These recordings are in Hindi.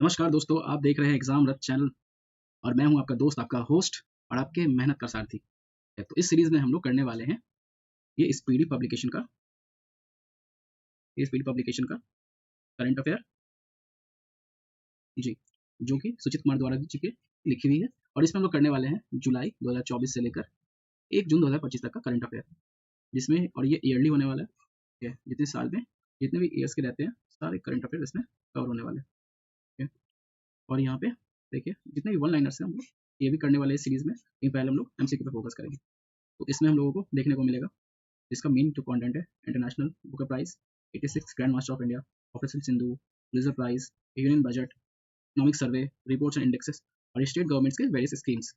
नमस्कार दोस्तों, आप देख रहे हैं एग्जाम रथ चैनल और मैं हूं आपका दोस्त, आपका होस्ट और आपके मेहनत का सारथी। तो इस सीरीज में हम लोग करने वाले हैं ये स्पीडी पब्लिकेशन का करंट अफेयर जी, जो कि सुचित कुमार द्वारा जी के लिखी हुई है। और इसमें हम लोग करने वाले हैं जुलाई 2024 से लेकर 1 जून 2025 तक का करंट अफेयर, जिसमें और ये ईयरली होने वाला है। ठीक है, जितने साल में जितने भी ईयर्स के रहते हैं सारे करंट अफेयर इसमें कवर होने वाले हैं। ठीक है, और यहाँ पे देखिए जितने भी वन लाइनर्स हैं हम लोग ये भी करने वाले हैं इस सीरीज में। लेकिन पहले हम लोग एमसीक्यू पे फोकस करेंगे। तो इसमें हम लोगों को देखने को मिलेगा जिसका मेन जो कंटेंट है international Booker prize, 86 grand master of India, operation Sindhu, Pulitzer prize, union budget, economic survey, reports and indexes और स्टेट गवर्नमेंट्स के वेरियस स्कीम्स।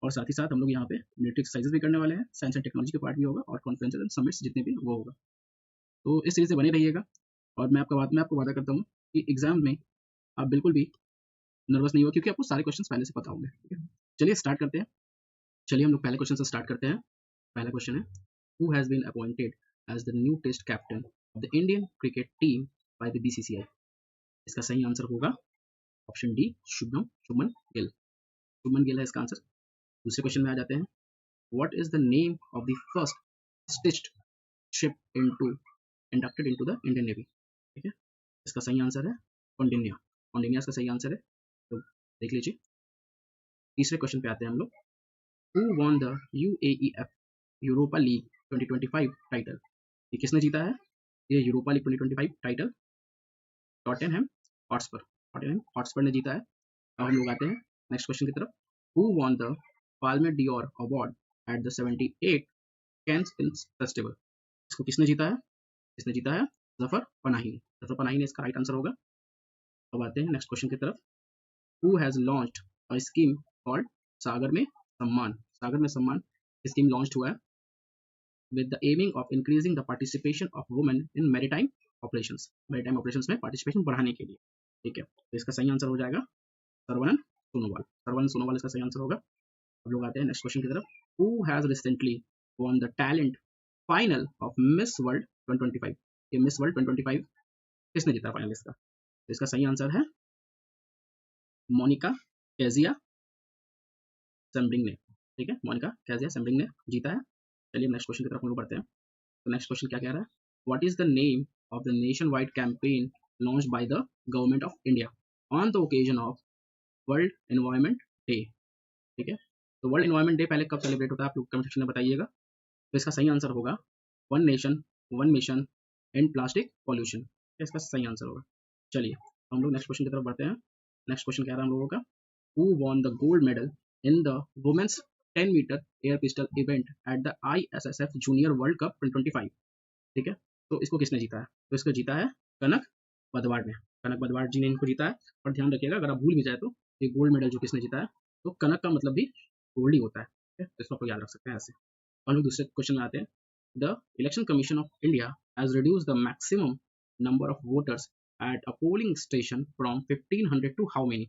और साथ ही साथ हम लोग यहाँ पे मिलिट्री एक्सरसाइजेस भी करने वाले हैं, साइंस एंड टेक्नोलॉजी का पार्ट भी होगा और कॉन्फ्रेंसेस एंड समिट्स जितने भी वो होगा। तो इस सीरीज से बने रहिएगा। और मैं आपको वादा करता हूँ कि एग्जाम में आप बिल्कुल भी नर्वस नहीं हो, क्योंकि आपको सारे क्वेश्चन पहले से पता होंगे। ठीक है, चलिए स्टार्ट करते हैं। चलिए हम लोग पहले क्वेश्चन से स्टार्ट करते हैं। पहला क्वेश्चन है, who has been appointed as the new test captain of the Indian cricket team by the BCCI. इसका सही आंसर होगा ऑप्शन डी, शुभमन गिल। शुभमन गिल है इसका आंसर। दूसरे क्वेश्चन में आ जाते हैं, what is the name of the first stitched ship inducted into the Indian navy. ठीक है, इसका सही आंसर है कौंडिन्या। कौंडिन्या इसका सही आंसर है। तो देख लीजिए। तीसरे क्वेश्चन पे आते हैं हम लोग, who won the UEFA Europa League 2025 title. ये किसने जीता है ये Europa League 2025 title? Tottenham Hotspur ने जीता है। अब हम लोग आते हैं नेक्स्ट क्वेश्चन की तरफ, who won the Palme Dior award at the 78 cans film festival. इसको किसने जीता है? इसने जीता है जफर पनाही। जफर पनाही ने इसका राइट आंसर होगा। अब आते हैं नेक्स्ट क्वेश्चन की तरफ, who has launched a scheme called Sagar Mein Samman. सागर में सम्मान स्कीम लॉन्च हुआ है with the aiming of increasing the participation of women in maritime operations। maritime operations में participation बढ़ाने के लिए। ठीक है, तो इसका सही आंसर हो जाएगा सरवनन सोनोवाल। सरवनन सोनोवाल इसका सही आंसर होगा। अब लोग आते हैं नेक्स्ट क्वेश्चन की तरफ, who has recently won the talent final of Miss World 2025। ये मिस वर्ल्ड 2025 किसने जीता फाइनल इसका? तो इसका सही आंसर है मोनिका कैजिया सेम्ब्रिंग ने। ठीक है, मोनिका कैजिया सेम्ब्रिंग ने जीता है। चलिए नेक्स्ट क्वेश्चन की तरफ हम लोग बढ़ते हैं। तो नेक्स्ट क्वेश्चन क्या कह रहा है, what is the name of the nation wide campaign launched by the government of India on the occasion of world environment day. ठीक है, तो वर्ल्ड एनवायरनमेंट डे पहले कब सेलिब्रेट होता है आप लोग कमेंट सेक्शन में बताइएगा। तो इसका सही आंसर होगा one nation one mission and plastic pollution. इसका सही आंसर होगा। चलिए हम लोग नेक्स्ट क्वेश्चन की तरफ बढ़ते हैं। नेक्स्ट क्वेश्चन क्या रहा है हम लोगों का, who won the gold medal in the women's 10 metre air pistol event at the ISSF junior world cup 2025। ठीक है, तो इसको किसने जीता है? तो इसको जीता है कनक बदवाड़ ने। कनक बदवाड़ जी ने इनको जीता है। और ध्यान रखिएगा अगर आप भूल भी जाए तो ये गोल्ड मेडल जो किसने जीता है, तो कनक का मतलब भी गोल्ड ही होता है। ठीक है, तो इसको आपको याद रख सकते हैं ऐसे। हम लोग दूसरे क्वेश्चन में आते हैं, the election commission of India has reduce the maximum number of voters at a polling station from 1500 to how many.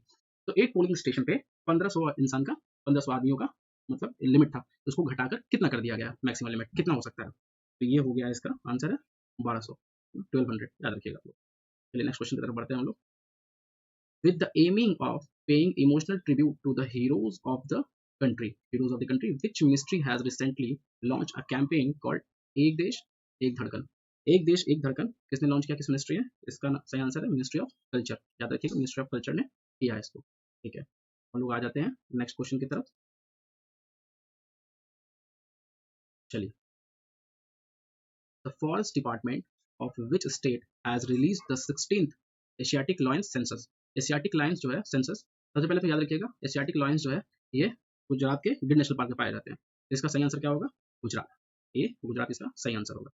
तो एक पोलिंग स्टेशन पे 1500 इंसान का 1500 आदमियों का मतलब लिमिट था, तो उसको घटाकर कितना कर दिया गया, मैक्सिमम लिमिट कितना हो सकता है? तो ये हो गया इसका आंसर है 1200, 1200 याद रखिएगा आप लोग। चलिए नेक्स्ट क्वेश्चन की तरफ बढ़ते हैं हम लोग, with the aiming of paying emotional tribute to the heroes of the country, which ministry has recently launched a campaign called एक देश एक धड़कन। एक देश एक धड़कन किसने लॉन्च किया, किस मिनिस्ट्री है? इसका सही आंसर है मिनिस्ट्री ऑफ कल्चर। याद रखिएगा मिनिस्ट्री ऑफ कल्चर ने किया है इसको। ठीक है, हम लोग आ जाते हैं नेक्स्ट क्वेश्चन की तरफ। चलिए, the forest department of which state has release the 16th Asiatic lions census. Asiatic Lions जो है सेंसस, सबसे पहले तो याद रखिएगा एशियाटिक लॉयंस जो है ये गुजरात के गिर नेशनल पार्क में पाए जाते हैं। इसका सही आंसर क्या होगा? गुजरात। ये गुजरात इसका सही आंसर होगा।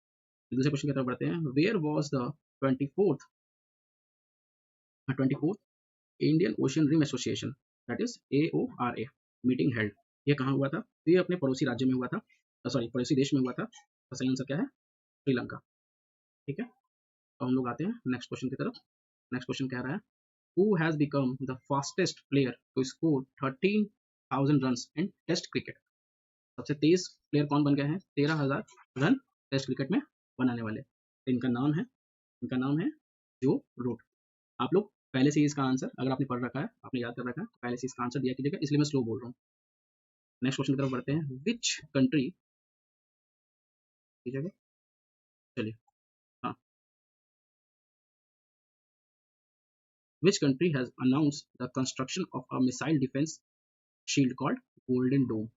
दूसरे क्वेश्चन की तरफ बढ़ते हैं, where was the 24th Indian ocean rim association that is AORA meeting held. ये कहाँ हुआ था? तो ये अपने पड़ोसी राज्य में हुआ था, सॉरी पड़ोसी देश में हुआ था। तो सही आंसर क्या है? श्रीलंका। ठीक है, तो हम लोग आते हैं नेक्स्ट क्वेश्चन की तरफ। नेक्स्ट क्वेश्चन कह रहा है, who has become the fastest player to score 13,000 runs in test cricket. सबसे तेज प्लेयर कौन बन गए हैं 13,000 रन टेस्ट क्रिकेट में बनाने वाले? तो इनका नाम है जो रूट। आप लोग पहले से ही इसका आंसर, अगर आपने पढ़ रखा है, आपने याद कर रखा है, तो पहले से इसका आंसर दिया कीजिएगा, इसलिए मैं स्लो बोल रहा हूँ। नेक्स्ट क्वेश्चन की तरफ बढ़ते हैं। विच कंट्री, कीजिएगा, चलिए, हाँ, which country has announced the construction of a missile defence shield called Golden Dome.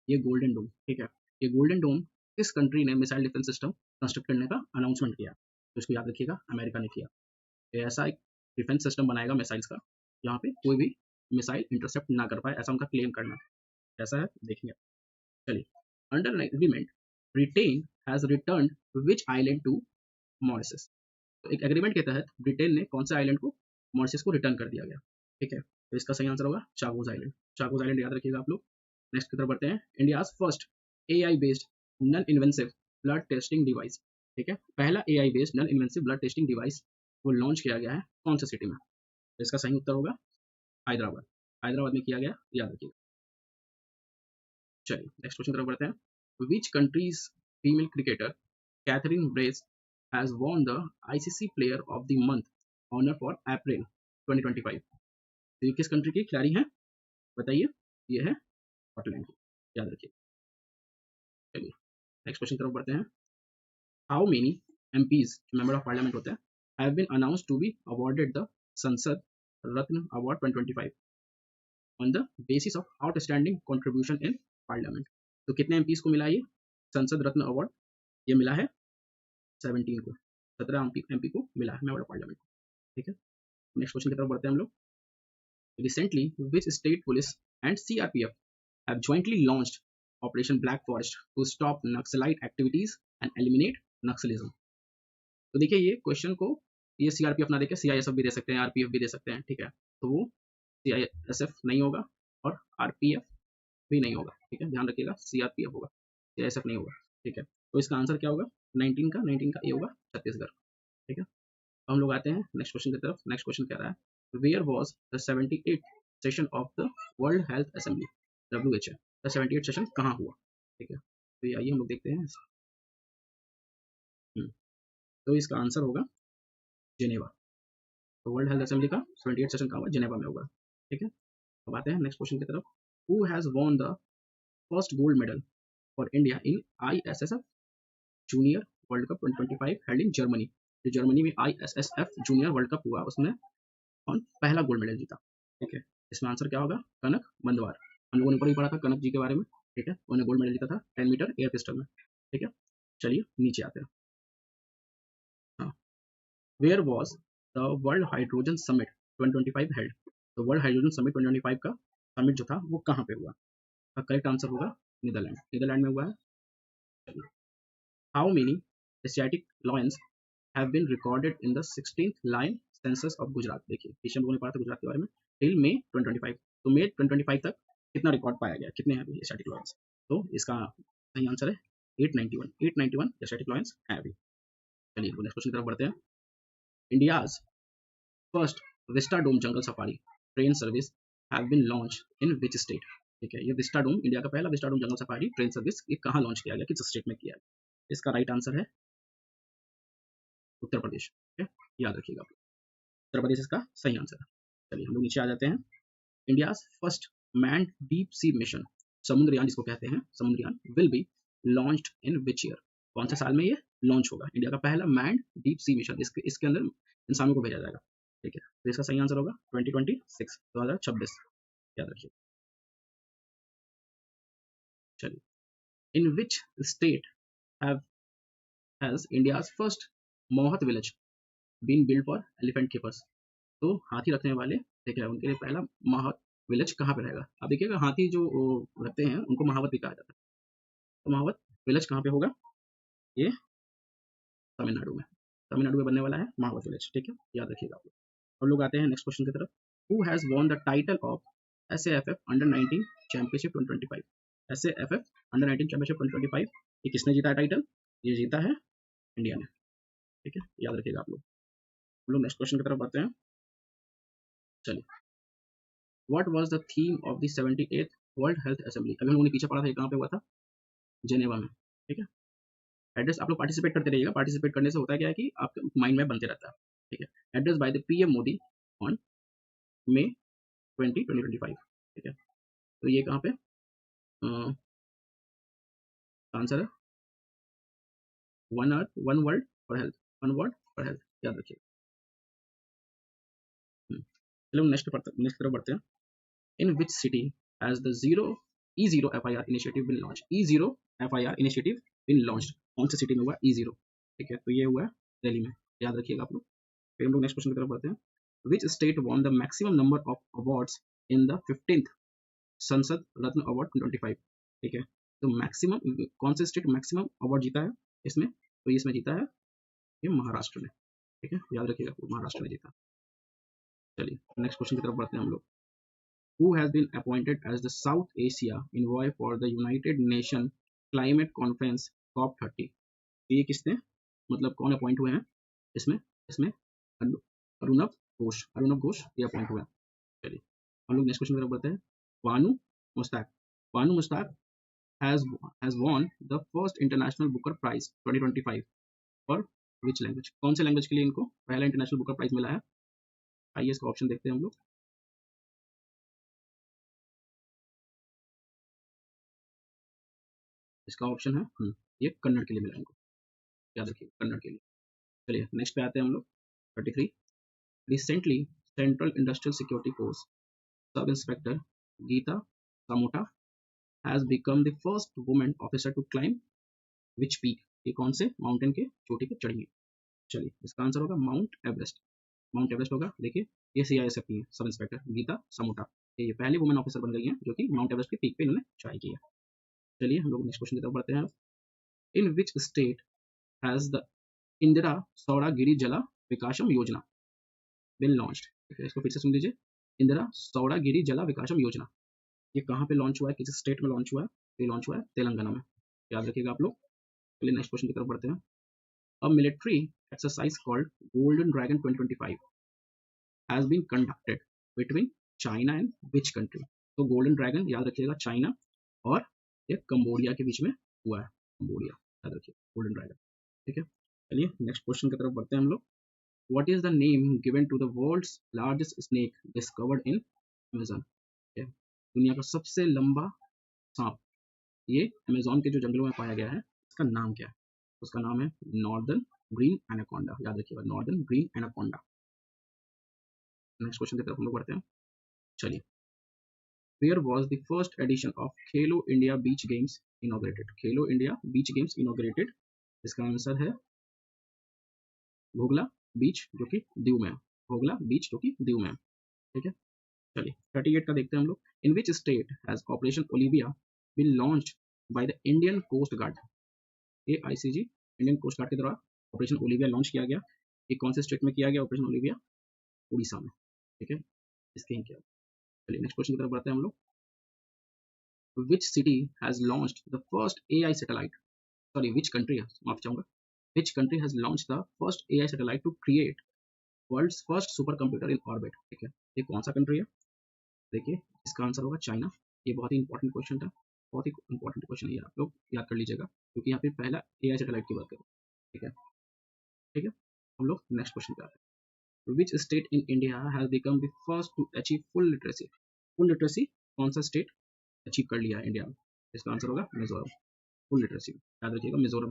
ये गोल्डन डोम, ठीक है, ये गोल्डन डोम किस कंट्री ने मिसाइल डिफेंस सिस्टम कंस्ट्रक्ट करने का अनाउंसमेंट किया? तो इसको याद रखिएगा, अमेरिका ने किया। ये ऐसा एक डिफेंस सिस्टम बनाएगा मिसाइल्स का, जहाँ पे कोई भी मिसाइल इंटरसेप्ट ना कर पाए, ऐसा उनका क्लेम करना है। कैसा है देखेंगे, चलिए। Under agreement, Britain has return which island to Mauritius. तो एक एग्रीमेंट के तहत ब्रिटेन ने कौन से आइलैंड को मॉरिशस को रिटर्न कर दिया गया, ठीक है, तो इसका सही आंसर होगा चागोस आइलैंड। चागोस आइलैंड याद रखिएगा आप लोग। नेक्स्ट की तरफ बढ़ते हैं। India's first AI based non invasive blood testing device, ठीक है, पहला AI based non invasive blood testing device वो लॉन्च किया गया है कौन सी सिटी में? तो इसका सही उत्तर होगा हैदराबाद। हैदराबाद में किया गया, याद रखिएगा। चलिए नेक्स्ट क्वेश्चन की तरफ बढ़ते हैं। Which country's female cricketer Kathryn Bryce has won the ICC player of the month honour for April 2025। तो ये किस कंट्री की खिलाड़ी हैं बताइए? ये है स्कॉटलैंड की, याद रखिए। चलिए नेक्स्ट क्वेश्चन की तरफ बढ़ते हैं। How many MPs, member of parliament होते हैं, have been announced to be awarded the Sansad Ratna award 2025 on the basis of outstanding contribution in parliament. तो कितने एमपीज को मिला ये संसद रत्न अवार्ड? ये मिला है 17 को, 17 एमपी को मिला है मेंबर ऑफ पार्लियामेंट को, ठीक है। नेक्स्ट क्वेश्चन की तरफ बढ़ते हैं हम लोग। Recently which state police and CRPF have jointly launched Operation Black Forest to stop Naxalite activities and eliminate Naxalism। तो देखिए ये क्वेश्चन को ये सीआरपीएफ ना देके सीआईएसएफ भी दे सकते हैं, आरपीएफ भी दे सकते हैं, ठीक है, तो वो सीआईएसएफ नहीं होगा और आरपीएफ भी नहीं होगा, ठीक है, ध्यान रखिएगा, सीआरपीएफ होगा, सीआईएसएफ नहीं होगा, ठीक है। तो इसका आंसर क्या होगा? 19 का ये होगा छत्तीसगढ़, ठीक है। तो हम लोग आते हैं नेक्स्ट क्वेश्चन की तरफ। नेक्स्ट क्वेश्चन कह रहा है where was the 78 session of the world health assembly WHO। The 78 session कहाँ हुआ, ठीक है, तो ये आइए हम लोग देखते हैं। तो इसका आंसर होगा जेनेवा। तो वर्ल्ड हेल्थ असेंबली का 78 सेशन कहाँ हुआ? जेनेवा में होगा, ठीक है। अब आते हैं नेक्स्ट क्वेश्चन की तरफ। Who has won the first gold medal for India in ISSF junior world cup 2025 held in Germany. जो जर्मनी में ISSF जूनियर वर्ल्ड कप हुआ उसमें कौन पहला गोल्ड मेडल जीता, ठीक है। इसमें आंसर क्या होगा? कनक बंदवार। हम लोगों ने ऊपर ही पढ़ा था कनक जी के बारे में, ठीक है, उन्होंने गोल्ड मेडल जीता था 10 मीटर एयर पिस्टल में, ठीक है। चलिए नीचे आते हैं। हाँ, where was the world hydrogen summit 2025 held. तो वर्ल्ड हाइड्रोजन समिट 2025 का समिट जो था वो कहाँ पे हुआ? का करेक्ट आंसर होगा नीदरलैंड। नीदरलैंड में हुआ है। चलिए, how many Asiatic lions have been recorded in the 16th lion census of Gujarat. देखिए पीछे हम लोगों ने पढ़ा था गुजरात के बारे में, टिल मे 2025। तो मे 2025 तक कितना रिकॉर्ड पाया गया, कितने हैं अभी एशियाटिक लॉयंस? तो इसका सही आंसर है 891। 891 एशियाटिक लॉयंस हैं अभी। चलिए नेक्स्ट क्वेश्चन की तरफ बढ़ते हैं। India's first Vistadome jungle safari train service have been launch in which state. ठीक है, ये विस्टाडोम, इंडिया का पहला Vistadome jungle safari train service, ये कहाँ लॉन्च किया गया, किस स्टेट में किया गया? इसका राइट आंसर है उत्तर प्रदेश, ठीक है, याद रखिएगा आप। उत्तर प्रदेश इसका सही आंसर है। चलिए हम लोग नीचे आ जाते हैं। India's first man deep sea mission Samudrayaan जिसको कहते हैं, Samudrayaan will be launched in which year. कौन से साल में ये लॉन्च होगा? इंडिया का पहला मैन डीप सी मिशन, इसके अंदर इंसानों को भेजा जाएगा, ठीक है। तो इसका सही आंसर होगा 2026, 2026, याद रखिए। चलिए, in which state have has India's first mahout village been build for elephant keepers. तो हाथी रखने वाले, ठीक है, उनके लिए पहला माहौत विलेज कहाँ पे रहेगा? अब देखिएगा हाथी जो रखते हैं उनको महावत भी कहा जाता है, तो महावत विलेज कहाँ पे होगा? ये तमिलनाडु में, तमिलनाडु में बनने वाला है महावत विलेज, ठीक है, याद रखिएगा आप लोग। हम लोग आते हैं नेक्स्ट क्वेश्चन की तरफ। Who has won the title of SAFF under 19 championship 2025। SAFF under 19 championship 2025 ये किसने जीता है टाइटल? ये जीता है इंडिया ने, ठीक है, याद रखिएगा आप लोग। हम लोग नेक्स्ट क्वेश्चन की तरफ बढ़ते हैं। चलिए, what was the theme of the 78th world health assembly. अभी हम लोगों ने पीछे पढ़ा था, कहाँ पे हुआ था? जेनेवा में, ठीक है। एड्रेस आप लोग पार्टिसिपेट करते रहिएगा, पार्टिसिपेट करने से होता है क्या है कि आपके माइंड में बनते रहता है, ठीक है। Address by the PM Modi on May 2025। ठीक है, तो ये कहाँ पे आंसर है, one earth one world for health, one world for health, याद रखिए। चलो नेक्स्ट तरफ बढ़ते हैं। In which city has the zero E0 FIR initiative been launch, E0 FIR initiative been launch, कौन सी सिटी में हुआ E0? ठीक है, तो ये हुआ है दिल्ली में, याद रखिएगा आप लोग। फिर हम लोग नेक्स्ट क्वेश्चन की तरफ बढ़ते हैं। Which state won the maximum number of awards in the 15th संसद रत्न अवार्ड 2025? ठीक है, तो मैक्सिमम कौन से स्टेट मैक्सिमम अवार्ड जीता है इसमें? तो इसमें जीता है ये महाराष्ट्र ने। ठीक है, याद रखिएगा, महाराष्ट्र ने जीता। चलिए नेक्स्ट क्वेश्चन की तरफ बढ़ते हैं हम लोग। Who has been appointed as the South Asia envoy for the United Nations Climate Conference COP30? ये किसने, मतलब कौन अपॉइंट हुए हैं इसमें? इसमें अरुणव घोष ये अपॉइंट हुए हैं। चलिए हम लोग नेक्स्ट क्वेश्चन की तरफ बढ़ते हैं। बानू मुश्ताक, बानू Mushtaq has won the first international Booker Prize 2025 for which language? कौन से लैंग्वेज के लिए इनको पहला इंटरनेशनल बुकर प्राइज मिला है? आइए इसका ऑप्शन देखते हैं हम लोग। इसका ऑप्शन है ये कन्नड़ के लिए मिला इनको, याद रखिए कन्नड़ के लिए। चलिए नेक्स्ट पे आते हैं हम लोग। 33 recently central industrial security force sub inspector Geeta Samota has become the first women officer to climb which peak? ये कौन से माउंटेन के चोटी पे चढ़ी है? चलिए इसका आंसर होगा माउंट एवरेस्ट, माउंट एवरेस्ट होगा। देखिए ये CISF की सब इंस्पेक्टर गीता सामोटा, ये पहली वुमेन ऑफिसर बन गई हैं जो कि माउंट एवरेस्ट के पीक पे इन्होंने चढ़ाई की है। चलिए हम लोग नेक्स्ट क्वेश्चन की तरफ बढ़ते हैं। In which state has the Indira Sauragiri Jala Vikasam योजना बिन लॉन्च्ड? ठीक है, इसको फिर से सुन लीजिए। इंदिरा सौरागिरी जला विकासम योजना, ये कहाँ पे लॉन्च हुआ है, किस स्टेट में लॉन्च हुआ है? ये लॉन्च हुआ है तेलंगाना में, याद रखिएगा आप लोग। चलिए नेक्स्ट क्वेश्चन की तरफ बढ़ते हैं। A military exercise called golden dragon 2025 has been conducted between China and which country? तो गोल्डन ड्रैगन याद रखिएगा चाइना और ये कंबोडिया के बीच में हुआ है, कंबोडिया, याद रखिए गोल्डन ड्रैगन। ठीक है, चलिए नेक्स्ट क्वेश्चन की तरफ बढ़ते हैं हम लोग। What is the name given to the world's largest snake discovered in Amazon? Okay. दुनिया का सबसे लंबा सांप ये अमेजोन के जो जंगलों में पाया गया है, इसका नाम क्या है? उसका नाम है नॉर्दर्न ग्रीन एनाकोंडा, याद रखिएगा northern green anaconda. Next question की तरफ हम लोग बढ़ते हैं। चलिए Where was the first edition of Khelo India beach games inaugurated? Khelo India beach games inaugurated, इसका आंसर है घोगला बीच जो कि दीव में है, घोगला बीच जो कि दीव में है। ठीक है, चलिए 38 का देखते हैं हम लोग। In which state has operation Olivia been launched by the Indian Coast Guard? ये ICG इंडियन कोस्ट गार्ड के द्वारा ऑपरेशन ओलिविया लॉन्च किया गया। ये कौन से स्टेट में किया गया ऑपरेशन ओलिविया? उड़ीसा में। ठीक है, इसके ही किया। चलिए नेक्स्ट क्वेश्चन की तरफ बढ़ते हैं हम लोग। Which city has launched the first AI satellite, sorry which country, माफ चाहूंगा, which country has launched the first AI satellite to create world's first super computer in orbit? ठीक है, ये कौन सा कंट्री है? देखिए इसका आंसर होगा चाइना। ये बहुत ही इंपॉर्टेंट क्वेश्चन था, बहुत ही इंपॉर्टेंट क्वेश्चन है, ये आप लोग याद कर लीजिएगा क्योंकि यहाँ पे पहला AI सैटेलाइट की बात करो। ठीक है, ठीक है, हम लोग नेक्स्ट क्वेश्चन पे आते हैं। Which state in India has become the first to achieve full literacy? Full literacy कौन सा स्टेट अचीव कर लिया है इंडिया में? इसका आंसर होगा मिजोरम, फुल लिटरेसी, याद रखिएगा मिजोरम।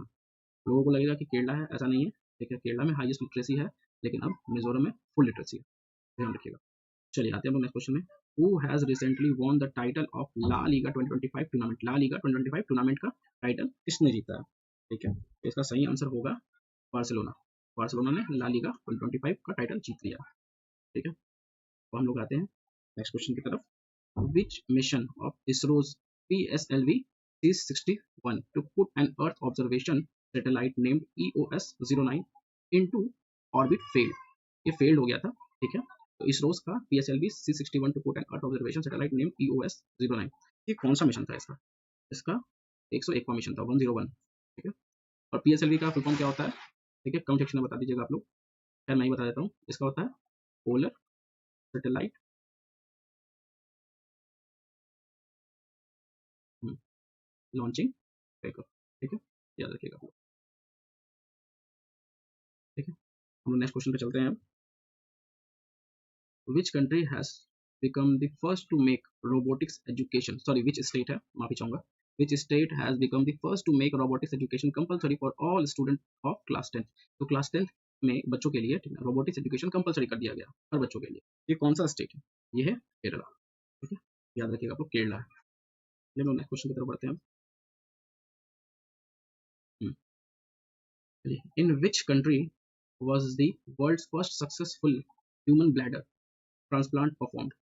लोगों को लगेगा कि केरला है, ऐसा नहीं है। देखिए केरला में हाईएस्ट लिटरेसी है, लेकिन अब मिजोरम में फुल लिटरेसी है, ध्यान रखिएगा। चलिए आते हैं हम नेक्स्ट क्वेश्चन में। Who has recently won the title of La Liga 2025 tournament? La Liga 2025 tournament का टाइटल किसने जीता है? ठीक है, तो इसका सही आंसर होगा बार्सिलोना। बार्सिलोना ने ला लीगा 2025 का टाइटल जीत लिया। ठीक है, तो हम लोग आते हैं नेक्स्ट क्वेश्चन की तरफ। Which mission of ISRO's PSLV C61 to put an Earth observation satellite named EOS-09 into orbit failed? ये फेल्ड हो गया था। ठीक है, तो इसरोस का PSLV C61 to put an earth observation satellite name EOS-09, ये कौन सा मिशन था इसका? इसका 101वां मिशन था, 101। ठीक है, और PSLV का फुल फॉर्म क्या होता है? ठीक है, कमेंट सेक्शन में बता दीजिएगा आप लोग, खैर मैं ही बता देता हूँ। इसका होता है पोलर सैटेलाइट लॉन्चिंग व्हीकल। ठीक है, याद रखिएगा आप लोग। ठीक है, हम लोग नेक्स्ट क्वेश्चन पे चलते हैं अब। Which country has become the first to make robotics education, sorry which state है, माफी चाहूंगा, which state has become the first to make robotics education compulsory for all student of class 10। तो क्लास 10 में बच्चों के लिए रोबोटिक्स एजुकेशन कंपलसरी कर दिया गया हर बच्चों के लिए। ये कौन सा स्टेट है? ये है केरला। ठीक है, याद रखिएगा आप लोग, केरला है। चलिए नेक्स्ट क्वेश्चन की तरफ बढ़ते हैं। In which country was the world's first successful human bladder transplant performed?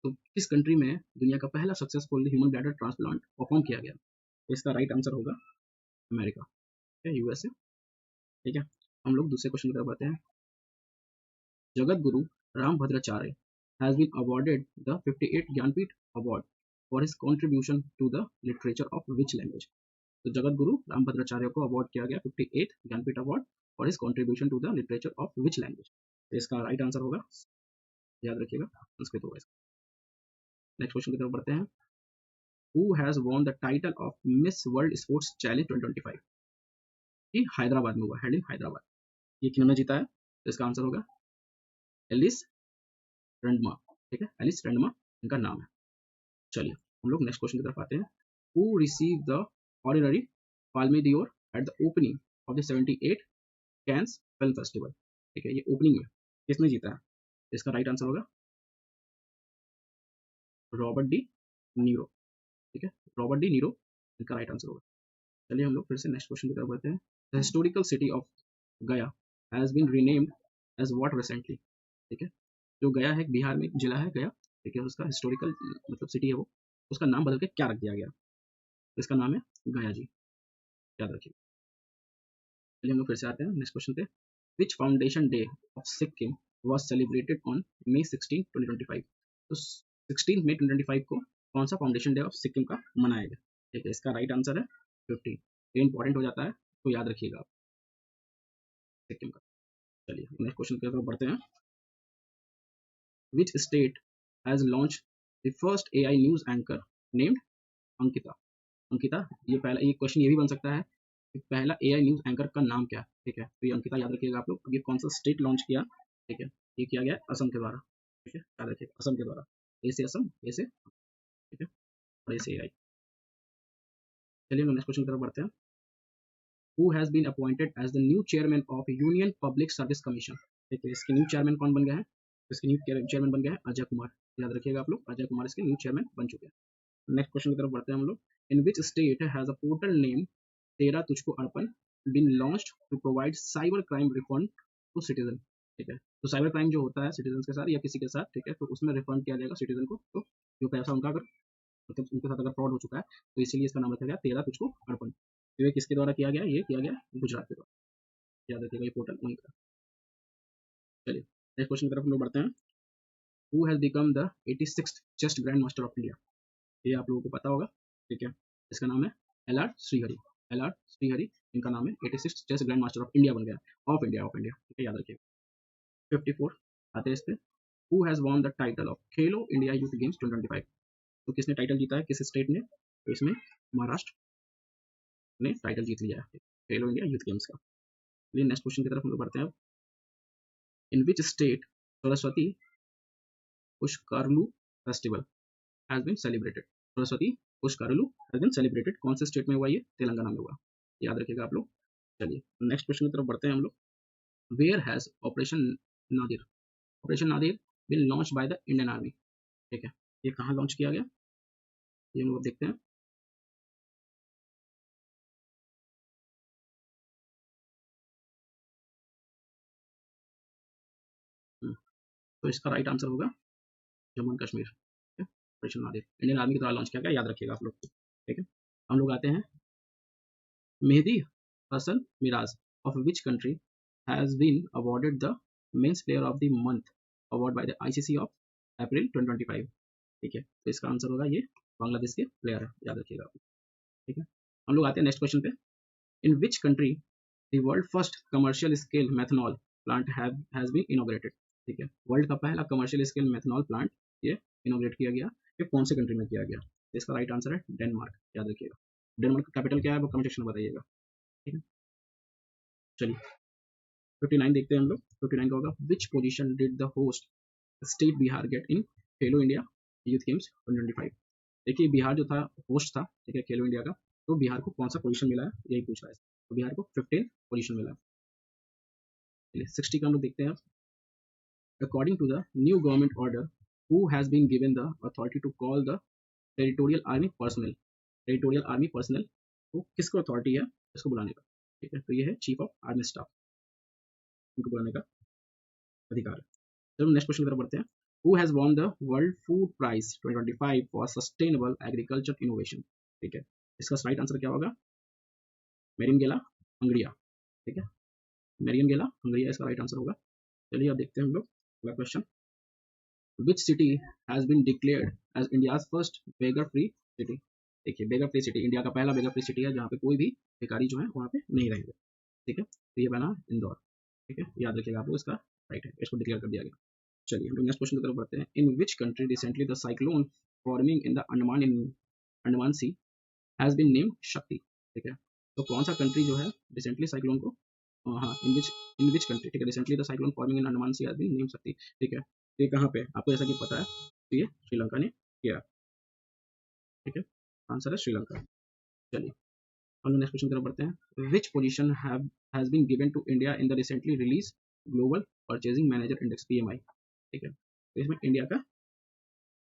तो किस कंट्री में दुनिया का पहला successful human bladder transplant perform किया गया? तो इसका राइट आंसर होगा अमेरिका, ठीक है, यूएसए। ठीक है, हम लोग दूसरे क्वेश्चन की तरफ आते हैं। Jagat Guru Rambhadracharya has been awarded the 58 Jnanpith award for his contribution to the literature of which language? तो जगत गुरु रामभद्राचार्य को अवार्ड किया गया 58 Jnanpith award for his contribution to the literature of which language? तो इसका राइट आंसर होगा, याद रखिएगा, संस्कृत होगा इसका। नेक्स्ट क्वेश्चन की तरफ बढ़ते हैं। Who has won the title of miss world sports challenge 2025? ये हैदराबाद में हुआ, हेल्ड इन हैदराबाद। ये किन्होंने जीता है? तो इसका आंसर होगा एलिस रंडमा। ठीक है, एलिस रंडमा इनका नाम है। चलिए हम लोग नेक्स्ट क्वेश्चन की तरफ आते हैं। Who receive the honorary Palme Dior at the opening of the 78 cans film festival? ठीक है, ये ओपनिंग में किसने जीता है? इसका राइट आंसर होगा रॉबर्ट डी नीरो। ठीक है, रॉबर्ट डी नीरो इनका राइट आंसर होगा। चलिए हम लोग फिर से नेक्स्ट क्वेश्चन की तरफ बढ़ते हैं। The historical city of Gaya has been renamed as what recently? ठीक है, जो गया है बिहार में जिला है गया, ठीक है, उसका हिस्टोरिकल मतलब सिटी है वो, उसका नाम बदल के क्या रख दिया गया? इसका नाम है गया जी, याद रखिए। चलिए हम लोग फिर से आते हैं नेक्स्ट क्वेश्चन पे। Which foundation day of Sikkim was celebrated on May 16, 2025? तो 16 मई 2025 को कौन सा फाउंडेशन डे ऑफ सिक्किम का मनाया गया? ठीक है, इसका राइट आंसर है 15। ये इंपॉर्टेंट हो जाता है तो याद रखिएगा आप सिक्किम का। चलिए नेक्स्ट क्वेश्चन की तरफ बढ़ते हैं। Which state has launch the first AI news anchor named Ankita? Ankita, ये पहला, ये क्वेश्चन ये भी बन सकता है कि पहला AI न्यूज एंकर का नाम क्या है? ठीक है, तो ये अंकिता याद रखिएगा आप लोग। ये कौन सा स्टेट लॉन्च किया? ठीक है, ये किया गया असम के द्वारा। ठीक है, याद रखिएगा असम के द्वारा। ए से असम, ए से, ठीक है, और ए से AI। चलिए नेक्स्ट क्वेश्चन की तरफ बढ़ते हैं। Who has been appointed as the new chairman of union public service commission? ठीक है, इसके न्यू चेयरमैन कौन बन गया है? इसके न्यू चेयरमैन बन गया है अजय कुमार। याद रखिएगा आप लोग, अजय कुमार इसके न्यू चेयरमैन बन चुके हैं। नेक्स्ट क्वेश्चन की तरफ बढ़ते हैं हम लोग। In which state has a portal name Tera Tujhko Arpan been launched to provide cyber crime refund to citizen? ठीक है, तो साइबर क्राइम जो होता है सिटीजन के साथ या किसी के साथ, ठीक है, तो उसमें रिफंड किया जाएगा सिटीजन को। तो जो पैसा उनका अगर मतलब उनके साथ अगर फ्रॉड हो चुका है तो इसीलिए इसका नाम रखा गया तेरा तुझको अर्पण। तो ये किसके द्वारा किया गया? ये किया गया गुजरात के द्वारा। याद रखिएगा ये पोर्टल वहीं का। चलिए नेक्स्ट क्वेश्चन की तरफ हम लोग बढ़ते हैं। Who has become the 86th chest grand master of India? ये आप लोगों को पता होगा। ठीक है, इसका नाम है LR श्रीहरि। LR श्रीहरि इनका नाम है। 86th chess grand master of India बन गया, ऑफ इंडिया, ऑफ इंडिया। ठीक है, याद रखिए। 54 आते हैं इस पे। Who has won the title of Khelo India youth games 2025? तो किसने टाइटल जीता है, किस स्टेट ने? तो इसमें महाराष्ट्र ने टाइटल जीत लिया है खेलो इंडिया यूथ गेम्स का। चलिए नेक्स्ट क्वेश्चन की तरफ हम लोग बढ़ते हैं। In which state Saraswati Pushkaralu festival has been celebrated? Saraswati Pushkaralu has been celebrated कौन से स्टेट में हुआ? ये तेलंगाना में हुआ, याद रखिएगा आप लोग। चलिए नेक्स्ट क्वेश्चन की तरफ बढ़ते हैं हम लोग। वेयर हैज ऑपरेशन नादिर बिन launch by the Indian army? ठीक है, ये कहाँ लॉन्च किया गया? ये हम लोग देखते हैं। तो इसका राइट आंसर होगा जम्मू एंड कश्मीर। ठीक है, ऑपरेशन नादिर इंडियन आर्मी के द्वारा लॉन्च किया गया, याद रखिएगा आप लोग। ठीक है, हम लोग आते हैं। Mehdi Hasan Miraj of which country has been awarded the Men's Player of the Month award by the ICC of April 2025? ठीक है, तो इसका आंसर होगा ये बांग्लादेश के प्लेयर है, याद रखिएगा आप। ठीक है, हम लोग आते हैं नेक्स्ट क्वेश्चन पे। In which country the world first commercial scale methanol plant has been inaugurated? ठीक है, वर्ल्ड का पहला कमर्शियल स्केल मेथनॉल प्लांट ये इनॉग्रेट किया गया, ये कौन से कंट्री में किया गया? तो इसका राइट आंसर है डेनमार्क, याद रखिएगा। डेनमार्क का कैपिटल क्या है वो कमेंट सेक्शन में बताइएगा। ठीक है, चलिए 59 देखते हैं हम लोग। 59 का होगा which position did the host state Bihar get in Khelo India youth games 2025? देखिए बिहार जो था होस्ट था, ठीक है, खेलो इंडिया का, तो बिहार को कौन सा पोजीशन मिला है यही पूछ रहा है। तो बिहार को 15 पोजीशन मिला है। 60 का हम लोग देखते हैं। According to the new government order, who has been given the authority to call the territorial army personnel? Territorial army personnel तो किसको अथॉरिटी है इसको बुलाने का? ठीक है, तो ये है चीफ ऑफ आर्मी स्टाफ, इनको बुलाने का अधिकार है। चलो नेक्स्ट क्वेश्चन की तरफ बढ़ते हैं। Who has won the world food prize 2025 for sustainable agriculture innovation? ठीक है, इसका राइट आंसर क्या होगा? मेरियम गेला हंगरिया। ठीक है, मेरियम गेला हंगरिया इसका राइट आंसर होगा। चलिए अब देखते हैं हम लोग अगला question. Which city has been declared as India's first beggar free city? देखिए बेगर फ्री सिटी, इंडिया का पहला बेगर फ्री सिटी है जहाँ पे कोई भी भिखारी जो है वहाँ पे नहीं रहेंगे। ठीक है, तो ये बना इंदौर। ठीक है, याद रखिएगा आप लोग, इसका राइट है, इसको डिक्लेयर कर दिया गया। चलिए हम लोग नेक्स्ट क्वेश्चन की तरफ बढ़ते हैं। In which country recently the cyclone forming in the Andaman sea has been named Shakti? ठीक है, तो कौन सा कंट्री जो है रिसेंटली साइक्लोन को, हाँ, इन विच कंट्री, ठीक है, recently the cyclone forming in Andaman sea has been named Shakti? ठीक है, तो ये कहाँ पे आपको जैसा कि पता है, तो ये श्रीलंका ने किया। ठीक है, आंसर है श्रीलंका। चलिए हम लोग नेक्स्ट क्वेश्चन की तरफ बढ़ते हैं। Which position has been given to India in the recently release global purchasing manager index PMI? ठीक है, तो इसमें इंडिया का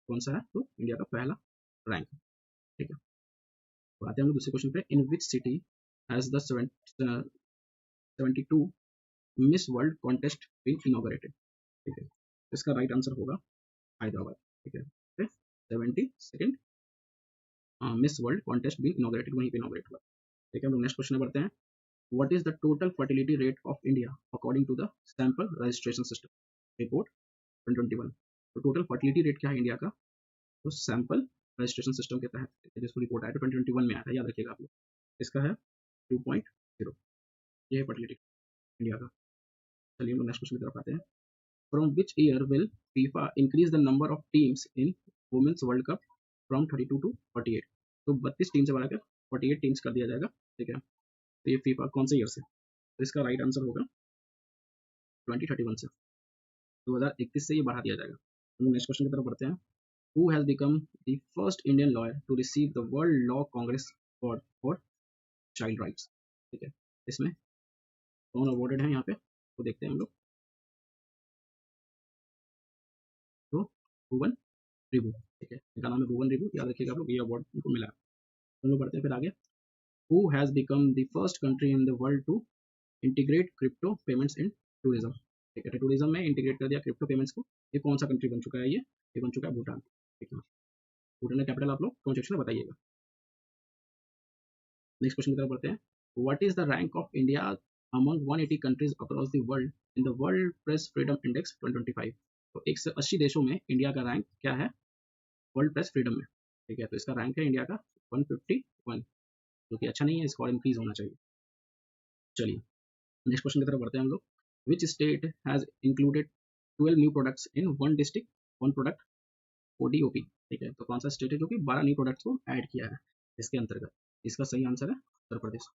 कौन सा है? तो इंडिया का पहला रैंक। ठीक है, तो आते हैं हम लोग दूसरे क्वेश्चन पे। In which city has the 72 Miss world contest been inaugurated? ठीक है, तो इसका राइट आंसर होगा हैदराबाद। ठीक है, 72nd miss world contest been inaugurated वहीं पे इनॉग्रेट हुआ। ठीक है, हम लोग नेक्स्ट क्वेश्चन में बढ़ते हैं। What is the total fertility rate of India according to the sample registration system report 2021? तो टोटल फर्टिलिटी रेट क्या है इंडिया का? तो सैंपल रजिस्ट्रेशन सिस्टम के तहत जिसको रिपोर्ट आया था 2021 में आया था, याद रखिएगा आप लोग। इसका है 2.0, ये है फर्टिलिटी इंडिया का। चलिए हम नेक्स्ट क्वेश्चन की तरफ आते हैं। From which year will FIFA increase the number of teams in women's world cup from 32 to 48? तो 32 टीम से बढ़ाकर 48 टीम्स कर दिया जाएगा। ठीक है, तो ये फीफा कौन से ईयर से? तो इसका राइट आंसर होगा 2031 से, 2031 से ये बढ़ा दिया जाएगा। हम नेक्स्ट क्वेश्चन की तरफ बढ़ते हैं। Who has become the first Indian lawyer to receive the world law congress award for child rights? ठीक है, इसमें कौन अवार्डेड है यहाँ पे, तो देखते हैं हम लोग। तो भुवन रिबू। ठीक है, इनका नाम है भुवन रिबू, याद रखिएगा आप लोग, ये अवार्ड उनको मिला है। हम लोग बढ़ते हैं फिर आगे। Who has become the first country in the world to integrate crypto payments in tourism? ठीक है, टूरिज्म में इंटीग्रेट कर दिया क्रिप्टो पेमेंट्स को। ये कौन सा कंट्री बन चुका है? ये बन चुका है भूटान। ठीक है, भूटान का कैपिटल आप लोग कमेंट सेक्शन में बताइएगा। नेक्स्ट क्वेश्चन की तरफ बढ़ते हैं। What is the rank of India among 180 countries across the world in the world press freedom index 2025? तो 180 देशों में इंडिया का रैंक क्या है वर्ल्ड प्रेस फ्रीडम में? ठीक है, तो इसका रैंक है इंडिया का 151, जो कि अच्छा नहीं है, इसका और इंक्रीज होना चाहिए। चलिए नेक्स्ट क्वेश्चन की तरफ बढ़ते हैं हम लोग। विच state has included 12 new products in one district one product ODOP? ठीक है, तो कौन सा स्टेट है जो कि 12 न्यू प्रोडक्ट्स को ऐड किया है इसके अंतर्गत? इसका सही आंसर है उत्तर प्रदेश।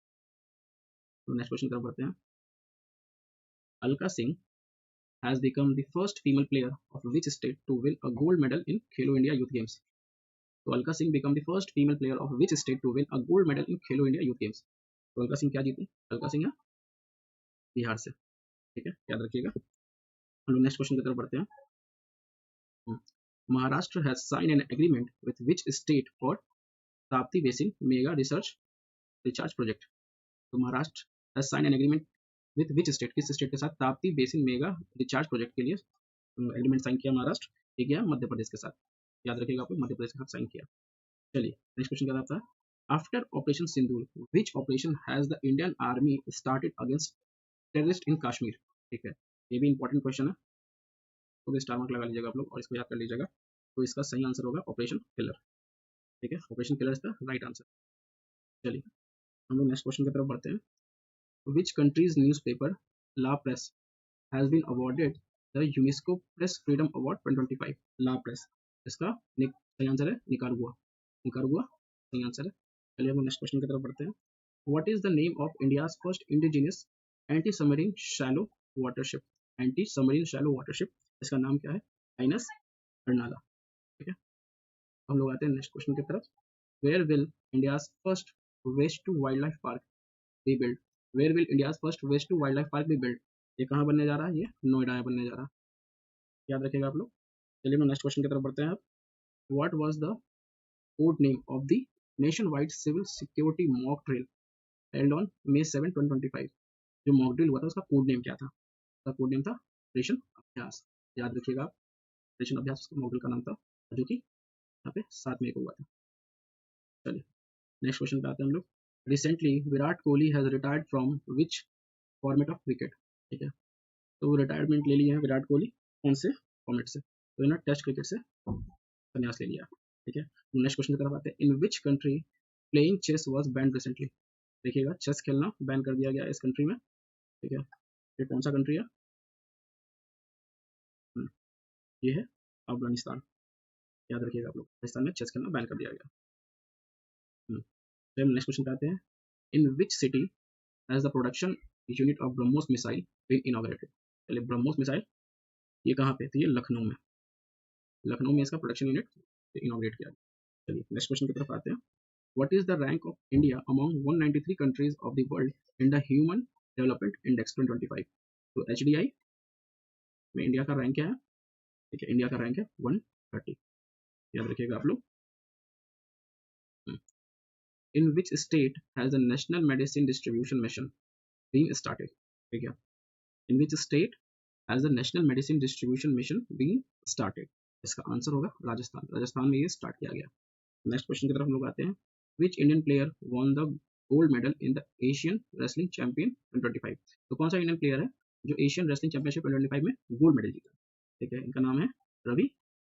तो नेक्स्ट क्वेश्चन की तरफ बढ़ते हैं। Alka Singh has become the first female player of which state to win a gold medal in Khelo India Youth Games? तो Alka Singh become the first female player of which state to win a gold medal in Khelo India Youth Games? तो अलका सिंह क्या जीती? अलका सिंह है बिहार से। ठीक है, याद रखिएगा। हम लोग नेक्स्ट क्वेश्चन की तरफ बढ़ते हैं। Maharashtra has sign an agreement with which state for Tapti basin mega research recharge project? तो Maharashtra has sign an agreement with which state, किस स्टेट के साथ Tapti basin mega recharge project के लिए एग्रीमेंट साइन किया महाराष्ट्र? ये किया मध्य प्रदेश के साथ, याद रखिएगा आपको, मध्य प्रदेश के साथ साइन किया। चलिए नेक्स्ट क्वेश्चन क्या आता है। After operation Sindoor which operation has the Indian army started against terrorist इन कश्मीर? ठीक है, ये भी इंपॉर्टेंट क्वेश्चन है, तो स्टार मार्क लगा लीजिएगा आप लोग और इसको याद कर लीजिएगा। तो इसका सही आंसर होगा ऑपरेशन किलर। ठीक है, ऑपरेशन किलर इसका राइट आंसर। चलिए हम लोग नेक्स्ट क्वेश्चन की तरफ बढ़ते हैं। Which countries newspaper La Presse has been awarded the UNESCO press freedom award 2025? La Presse, इसका सही आंसर है निकारागुआ। निकारागुआ सही आंसर है। चलिए हम नेक्स्ट क्वेश्चन की तरफ बढ़ते हैं। What is the name of India's first indigenous anti submarine shallow watership? Anti submarine shallow watership, इसका नाम क्या है? माइनस कर्नाला। ठीक है, हम लोग आते हैं नेक्स्ट क्वेश्चन की तरफ। Where will India's first waste to wildlife park be build? Where will India's first waste to wildlife park be build? ये कहाँ बनने जा रहा है? ये नोएडा में बनने जा रहा है, याद रखिएगा आप लोग। चलिए नेक्स्ट क्वेश्चन की तरफ बढ़ते हैं आप। What was the code name of the nationwide civil security mock drill held on May 7, 2025? जो मॉक ड्रिल हुआ था उसका कोड नेम क्या था? उसका कोड नेम था ऑपरेशन अभ्यास, याद रखिएगा आप। ऑपरेशन अभ्यास उसका मॉक ड्रिल का नाम था, जो कि यहाँ पे 7 मई को हुआ था। चलिए नेक्स्ट क्वेश्चन पे आते हैं हम लोग। Recently Virat Kohli has retired from which format of cricket? ठीक है, तो वो रिटायरमेंट ले लिए हैं विराट कोहली, कौन से फॉर्मेट से? तो इन्होंने टेस्ट क्रिकेट से संन्यास ले लिया। ठीक है, नेक्स्ट क्वेश्चन की तरफ आते हैं। In which country playing chess was ban recently? देखिएगा, चेस खेलना बैन कर दिया गया इस कंट्री में। ठीक है, ये कौन सा कंट्री है? हम्म, ये है अफगानिस्तान, याद रखिएगा आप लोग। अफगानिस्तान में चेस खेलना बैन कर दिया गया। तो हम नेक्स्ट क्वेश्चन पे आते हैं। In which city has the production unit of BrahMos missile been inaugurated? पहले ब्रह्मोस मिसाइल ये कहाँ पे थी? ये लखनऊ में, लखनऊ में इसका प्रोडक्शन यूनिट इनॉग्रेट किया गया। चलिए नेक्स्ट क्वेश्चन की तरफ आते हैं। What is the rank of India among 193 countries of the world in the human development index 2025? तो HDI में इंडिया का रैंक क्या है? ठीक है, इंडिया का रैंक है 130, याद रखिएगा आप लोग। In which state has the national medicine distribution mission been started? ठीक है, in which state has the national medicine distribution mission been started? इसका आंसर होगा राजस्थान, राजस्थान में ये स्टार्ट किया गया। नेक्स्ट क्वेश्चन की तरफ हम लोग आते हैं। Which Indian player von the gold medal in the Asian wrestling champion 2025? तो कौन सा इंडियन प्लेयर है जो एशियन रेसलिंग चैंपियनशिप 2025 में गोल्ड मेडल जीता? ठीक है, इनका नाम है रवि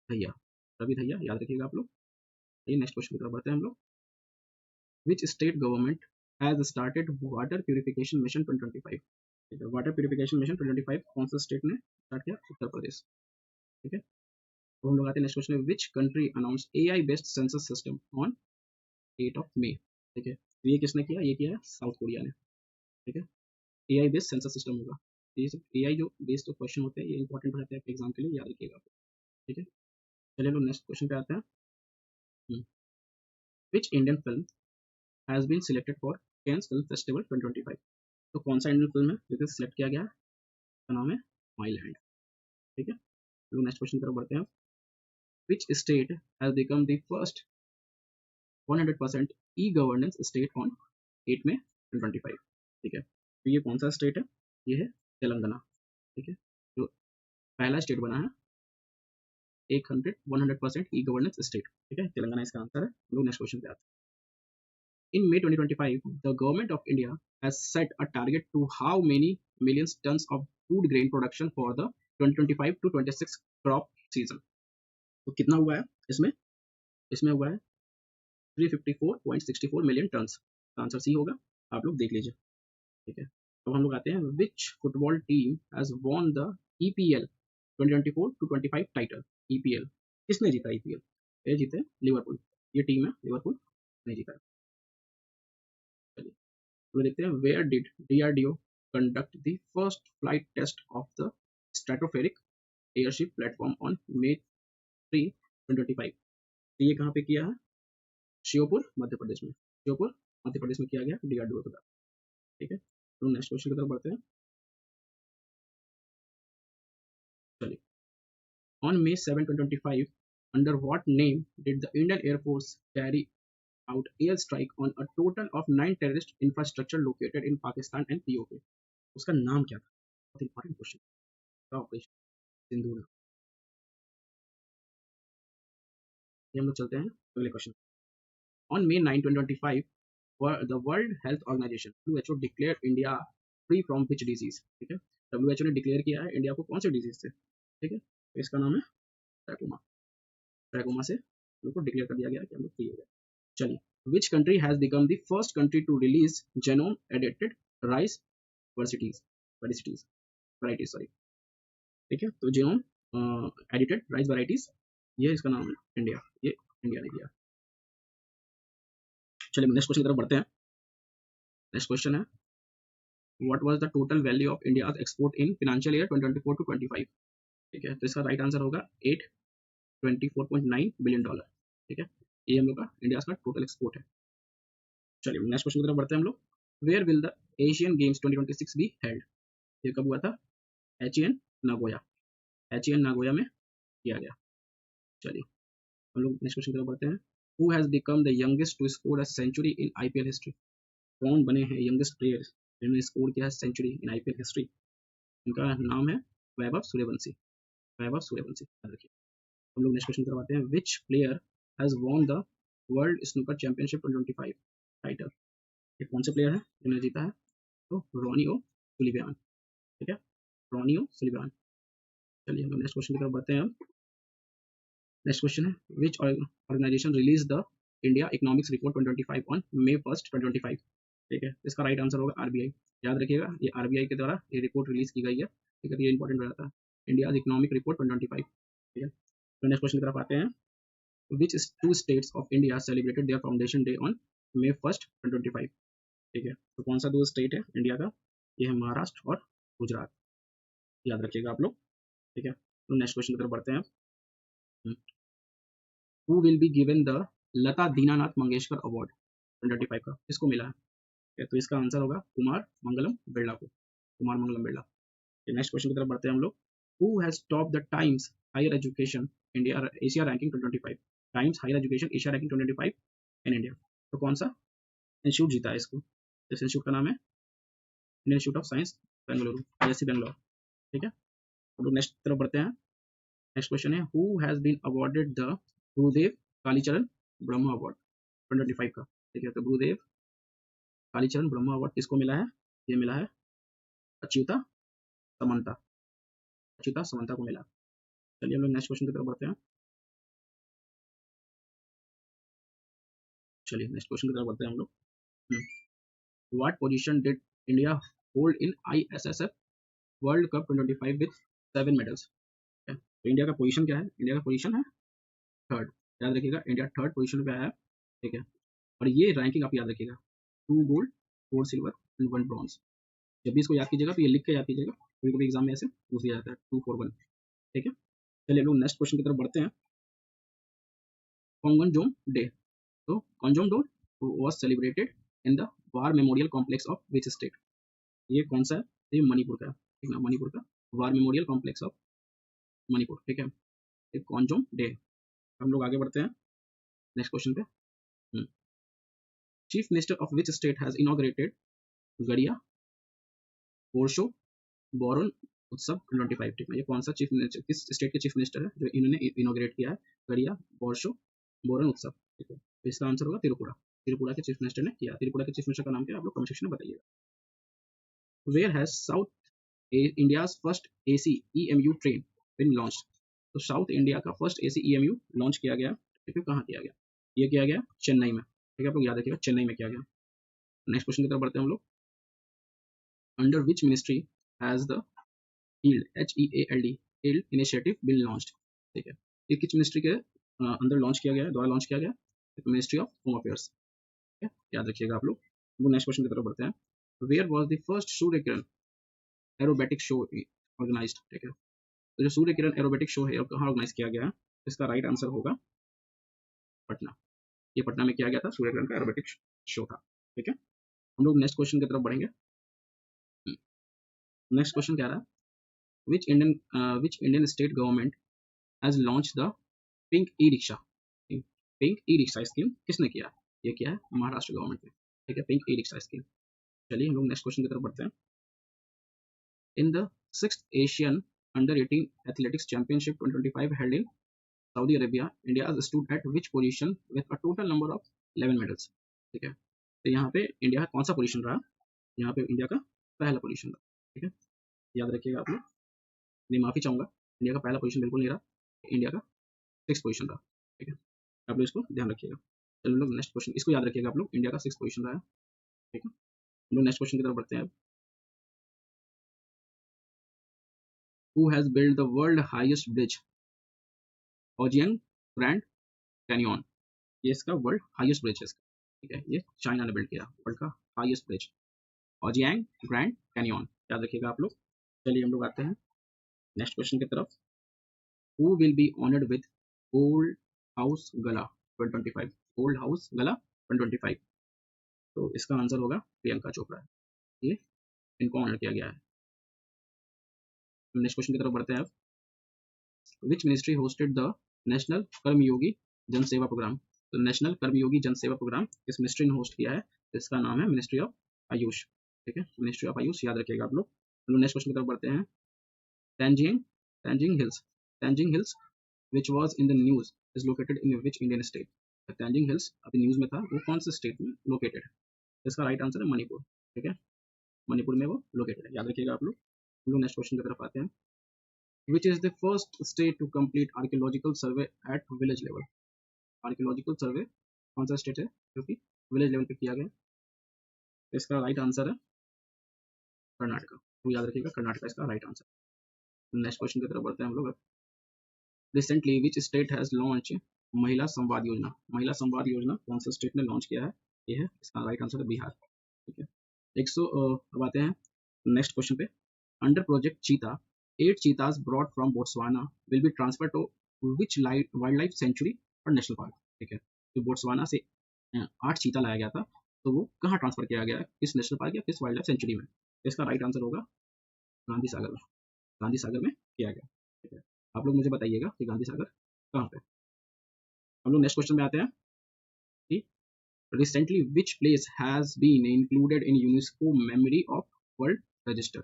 धैया, रवि धैया, याद रखिएगा आप लोग। ये नेक्स्ट क्वेश्चन की तरफ बढ़ते हैं हम लोग। विच state government has started water purification mission 2025? ठीक है, वाटर प्यूरिफिकेशन मिशन 2025 कौन सा स्टेट ने स्टार्ट किया? उत्तर प्रदेश। ठीक है, तो हम लोग आते हैं नेक्स्ट क्वेश्चन में। Which country announce AI based census system on 8 मई? ठीक है, तो ये किसने किया? ये किया है साउथ कोरिया ने। ठीक है, AI बेस्ड सेंसस सिस्टम होगा। ये सब AI जो बेस्ड जो क्वेश्चन होते हैं ये इंपॉर्टेंट रहते हैं एग्जाम के लिए, याद रखिएगा आप। ठीक है, चलिए लोग नेक्स्ट क्वेश्चन पे आते हैं। Which Indian film has been selected for Cannes film festival 2025? तो कौन सा इंडियन फिल्म है जो कि सिलेक्ट किया गया है? उसका नाम है माईलैंड। ठीक है, लोग नेक्स्ट क्वेश्चन की तरफ बढ़ते हैं। Which state has become the first 100% e-governance state on 8 में 2025? ठीक है, तो ये कौन सा स्टेट है? ये है तेलंगाना। ठीक है, जो पहला स्टेट बना है 100% ई गवर्नेंस स्टेट। ठीक है, तेलंगाना इसका आंसर है। लोग नेक्स्ट क्वेश्चन पे आते हैं। In May 2025 the government of India has set a target to how many millions tons of food grain production for the 2025 to 26 crop season? तो कितना हुआ है इसमें? इसमें हुआ है 354.64 मिलियन टन्स। आंसर सी होगा, आप लोग देख लीजिए। ठीक है, अब हम लोग आते हैं। Which football team has won the EPL 2024 to 25 title? EPL किसने जीता? EPL ये जीते लिवरपूल, ये टीम है लिवरपूल नहीं जीता। चलिए तो देखते हैं। Where did DRDO conduct the first flight test of the stratospheric airship platform on May 3, 2025? तो ये कहाँ पे किया है? श्योपुर मध्य प्रदेश में, श्योपुर मध्य प्रदेश में किया गया DRDO के द्वारा। ठीक है, तो नेक्स्ट क्वेश्चन की तरफ बढ़ते हैं। चलिए, on May 7, 2025, under what name did the Indian Air Force carry out airstrike on a total of 9 terrorist infrastructure located in Pakistan and POK? उसका नाम क्या था? बहुत इंपॉर्टेंट क्वेश्चन। ऑपरेशन सिंदूर। ये हम लोग चलते हैं अगले question. On May 9, 2025, the World Health Organization WHO declared India free from which disease? ठीक है, WHO ने डिक्लेयर किया है इंडिया को कौन से डिजीज से? ठीक है, तो इसका नाम है ट्रैकोमा। ट्रैकोमा से हम लोग को डिक्लेयर कर दिया गया कि हम लोग फ्री हो गए। चलिए, which country has become the first country to release genome edited rice varieties sorry? ठीक है, तो genome edited rice varieties ये इसका नाम है इंडिया, ये इंडिया ने दिया। चलिए नेक्स्ट क्वेश्चन की तरफ बढ़ते हैं। नेक्स्ट क्वेश्चन है what was the total value of India's export in financial year 2024 to 25? ठीक है, तो इसका राइट आंसर होगा $824.9 बिलियन। ठीक है, ये हम लोग का इंडिया का टोटल एक्सपोर्ट है। चलिए नेक्स्ट क्वेश्चन की तरफ बढ़ते हैं हम लोग। Where will the Asian Games 2026 be held? ये कब हुआ था? एच नागोया, एच नागोया में किया गया। चलिए हम लोग नेक्स्ट क्वेश्चन की तरफ बढ़ते हैं। Who has become the youngest to score a century in IPL history? कौन बने हैं यंगेस्ट प्लेयर जिन्होंने स्कोर किया है सेंचुरी इन आईपीएल हिस्ट्री? इनका नाम है वैभव सूर्यवंशी। वैभव सूर्यवंशी, याद रखिए। हम लोग नेक्स्ट क्वेश्चन करवाते हैं। विच player has won the world snooker championship 2025 title? ये कौन से प्लेयर है जिन्होंने जीता है? तो रॉनी ओ सुलिवान। ठीक है, रॉनी ओ सुलिवान। चलिए हम लोग नेक्स्ट क्वेश्चन की तरफ बढ़ते हैं। नेक्स्ट क्वेश्चन है which organisation release the India economics report 2025 on May 1st 2025? ठीक है, इसका राइट आंसर होगा आरबीआई। याद रखिएगा, ये आरबीआई के द्वारा ये रिपोर्ट रिलीज की गई है। ठीक है, तो ये इंपॉर्टेंट हो जाता है, इंडिया इकोनॉमिक रिपोर्ट 2025। ठीक है, तो नेक्स्ट क्वेश्चन की तरफ आते हैं। Which two states of India celebrated their foundation day on May 1st 2025? ठीक है, तो कौन सा दो स्टेट है इंडिया का? ये है महाराष्ट्र और गुजरात, याद रखिएगा आप लोग। ठीक है, तो नेक्स्ट क्वेश्चन की तरफ बढ़ते हैं। Who will be given the Lata Dinanath Mangeshkar award 2025 का? किसको मिला है? ठीक है, तो इसका आंसर होगा कुमार मंगलम बिरला को, कुमार मंगलम बिरला। नेक्स्ट क्वेश्चन की तरफ बढ़ते हैं हम लोग। Who has top the Times Higher Education India Asia ranking 2025? Times Higher Education Asia ranking 2025 in India, तो कौन सा इंस्टीट्यूट जीता है इसको? इस इंस्टीट्यूट का नाम है Indian Institute of Science Bengaluru, IISc Bangalore. ठीक है, हम लोग नेक्स्ट तरफ बढ़ते हैं। नेक्स्ट क्वेश्चन है who has been awarded the Gurudev Kalicharan Brahma award 2025 का? ठीक है, तो गुरुदेव कालीचरण ब्रह्मा अवार्ड किसको मिला है? ये मिला है अच्युता समंता, अच्युता समंता को मिला। चलिए हम लोग नेक्स्ट क्वेश्चन की तरफ बढ़ते हैं। चलिए नेक्स्ट क्वेश्चन की तरफ बढ़ते हैं हम लोग। What position did India hold in ISSF world cup 2025 with 7 medals? तो इंडिया का पोजीशन क्या है? इंडिया का पोजीशन है थर्ड, याद रखिएगा, इंडिया थर्ड पोजीशन पे आया है। ठीक है, और ये रैंकिंग आप याद रखिएगा, 2 गोल्ड 4 सिल्वर एंड 1 ब्रॉन्ज। जब भी इसको याद कीजिएगा तो ये लिख के याद कीजिएगा, कभी कभी एग्जाम में ऐसे पूछ दिया जाता है 2-4-1। ठीक है, चलिए हम लोग नेक्स्ट क्वेश्चन की तरफ बढ़ते हैं। कॉन्गनजोम डे, तो Khongjom day was celebrated in the war memorial complex of which state? ये कौन सा है? ये मणिपुर का है। ठीक है, मणिपुर का वार मेमोरियल कॉम्प्लेक्स ऑफ मणिपुर। ठीक है, ये कॉन्जोम डे। हम लोग आगे बढ़ते हैं नेक्स्ट क्वेश्चन पे। Chief minister of which state has inaugurated गड़िया बोरशो बोरन उत्सव 2025? ठीक है, ये कौन सा चीफ मिनिस्टर, किस स्टेट के चीफ मिनिस्टर है जो इन्होंने इनॉग्रेट किया है गड़िया बोरशो बोरन उत्सव? ठीक है, तो इसका आंसर होगा त्रिपुरा। त्रिपुरा के चीफ मिनिस्टर ने किया। त्रिपुरा के चीफ मिनिस्टर का नाम क्या है आप लोग कमेंट सेक्शन में बताइएगा। Where has South India first AC EMU train been launch? तो साउथ इंडिया का फर्स्ट एसी ईएमयू लॉन्च किया गया, ठीक है, कहाँ किया गया? ये किया गया चेन्नई में। ठीक है, आप लोग याद रखिएगा, चेन्नई में किया गया। नेक्स्ट क्वेश्चन की तरफ बढ़ते हैं हम लोग। Under which ministry has the HEALD HEALD HEALD initiative been launched? ठीक है, ये किस मिनिस्ट्री के अंदर लॉन्च किया गया है, द्वारा लॉन्च किया गया? Ministry of home affairs. ठीक है, याद रखिएगा आप लोग। नेक्स्ट क्वेश्चन की तरफ बढ़ते हैं। Where was the first Surya Kiran aerobatic show organised? ठीक है, तो जो सूर्य किरण एरोबेटिक शो है कहाँ ऑर्गेनाइज किया गया है? इसका राइट आंसर होगा पटना। ये पटना में किया गया था, सूर्य किरण का एरोबेटिक शो था। ठीक है, हम लोग नेक्स्ट क्वेश्चन की तरफ बढ़ेंगे। नेक्स्ट क्वेश्चन क्या रहा है? विच Indian state government has launch the pink e rickshaw? Pink e rickshaw scheme किसने किया? ये किया है महाराष्ट्र गवर्नमेंट ने। ठीक है, पिंक ई रिक्शा स्कीम। चलिए हम लोग नेक्स्ट क्वेश्चन की तरफ बढ़ते हैं। In the 6th Asian under 18 athletics championship 2025 held in Saudi Arabia, India stood at which position with a total number of 11 medals? ठीक है, तो यहाँ पे इंडिया का कौन सा पोजीशन रहा? यहाँ पे इंडिया का पहला पोजीशन रहा। ठीक है, याद रखिएगा आप लोग। नहीं, माफी चाहूंगा, इंडिया का पहला पोजीशन बिल्कुल नहीं रहा, इंडिया का 6th पोजीशन रहा। ठीक है, आप लोग इसको ध्यान रखिएगा। चलो लोग नेक्स्ट क्वेश्चन, इसको याद रखिएगा आप लोग, इंडिया का 6th पोजीशन रहा है। ठीक है, हम लोग नेक्स्ट क्वेश्चन की तरफ बढ़ते हैं। Who has build the world highest bridge Huajiang grand canyon? ये इसका वर्ल्ड हाईएस्ट ब्रिज है इसका। ठीक है, ये चाइना ने बिल्ड किया वर्ल्ड का हाईएस्ट ब्रिज ओजियांग ग्रैंड कैनियन, याद रखिएगा आप लोग। चलिए हम लोग आते हैं नेक्स्ट क्वेश्चन की तरफ। Who will be honoured with gold house गला 2025, गोल्ड हाउस गला 2025। तो इसका आंसर होगा प्रियंका चोपड़ा, ये इनको ऑनर किया गया है। नेक्स्ट क्वेश्चन की तरफ बढ़ते हैं अब। Which ministry hosted the national Karmayogi Jan Seva programme? तो नेशनल कर्मयोगी जन सेवा प्रोग्राम किस मिनिस्ट्री ने होस्ट किया है? इसका नाम है मिनिस्ट्री ऑफ आयुष, ठीक है, मिनिस्ट्री ऑफ आयुष, याद रखिएगा आप लोग। हम लोग नेक्स्ट क्वेश्चन की तरफ बढ़ते हैं। Tanjing, Tanjing Hills, which was in the news, is located in which Indian state? Tanjing Hills अभी न्यूज में था, वो कौन से स्टेट में लोकेटेड है? इसका राइट आंसर है मणिपुर, ठीक है, मणिपुर में वो लोकेटेड है, याद रखिएगा आप लोग। हम लोग नेक्स्ट क्वेश्चन की तरफ आते हैं। Which is the first state to complete archaeological survey at village level? Archaeological सर्वे कौन सा स्टेट है जो कि विलेज लेवल पे किया गया? इसका राइट आंसर है कर्नाटका, तो याद रखिएगा कर्नाटका इसका राइट आंसर। नेक्स्ट क्वेश्चन की तरफ बढ़ते हैं हम लोग। Recently which state has launch महिला संवाद योजना? महिला संवाद योजना कौन सा स्टेट ने लॉन्च किया है? ये है, इसका राइट आंसर है बिहार, ठीक है। अब आते हैं नेक्स्ट क्वेश्चन पे। Under project cheetah 8 cheetahs brought from Botswana will be transfer to which wild life sanctuary और नेशनल पार्क? ठीक है, तो बोट्सवाना से 8 चीता लाया गया था, तो वो कहाँ ट्रांसफर किया गया है, किस नेशनल पार्क या किस वाइल्ड लाइफ सेंचुरी में? इसका राइट आंसर होगा गांधी सागर में, गांधी सागर में किया गया, ठीक है। आप लोग मुझे बताइएगा कि गांधी सागर कहाँ पे। हम लोग नेक्स्ट क्वेश्चन में आते हैं कि recently which place has been included in UNESCO memory of world register?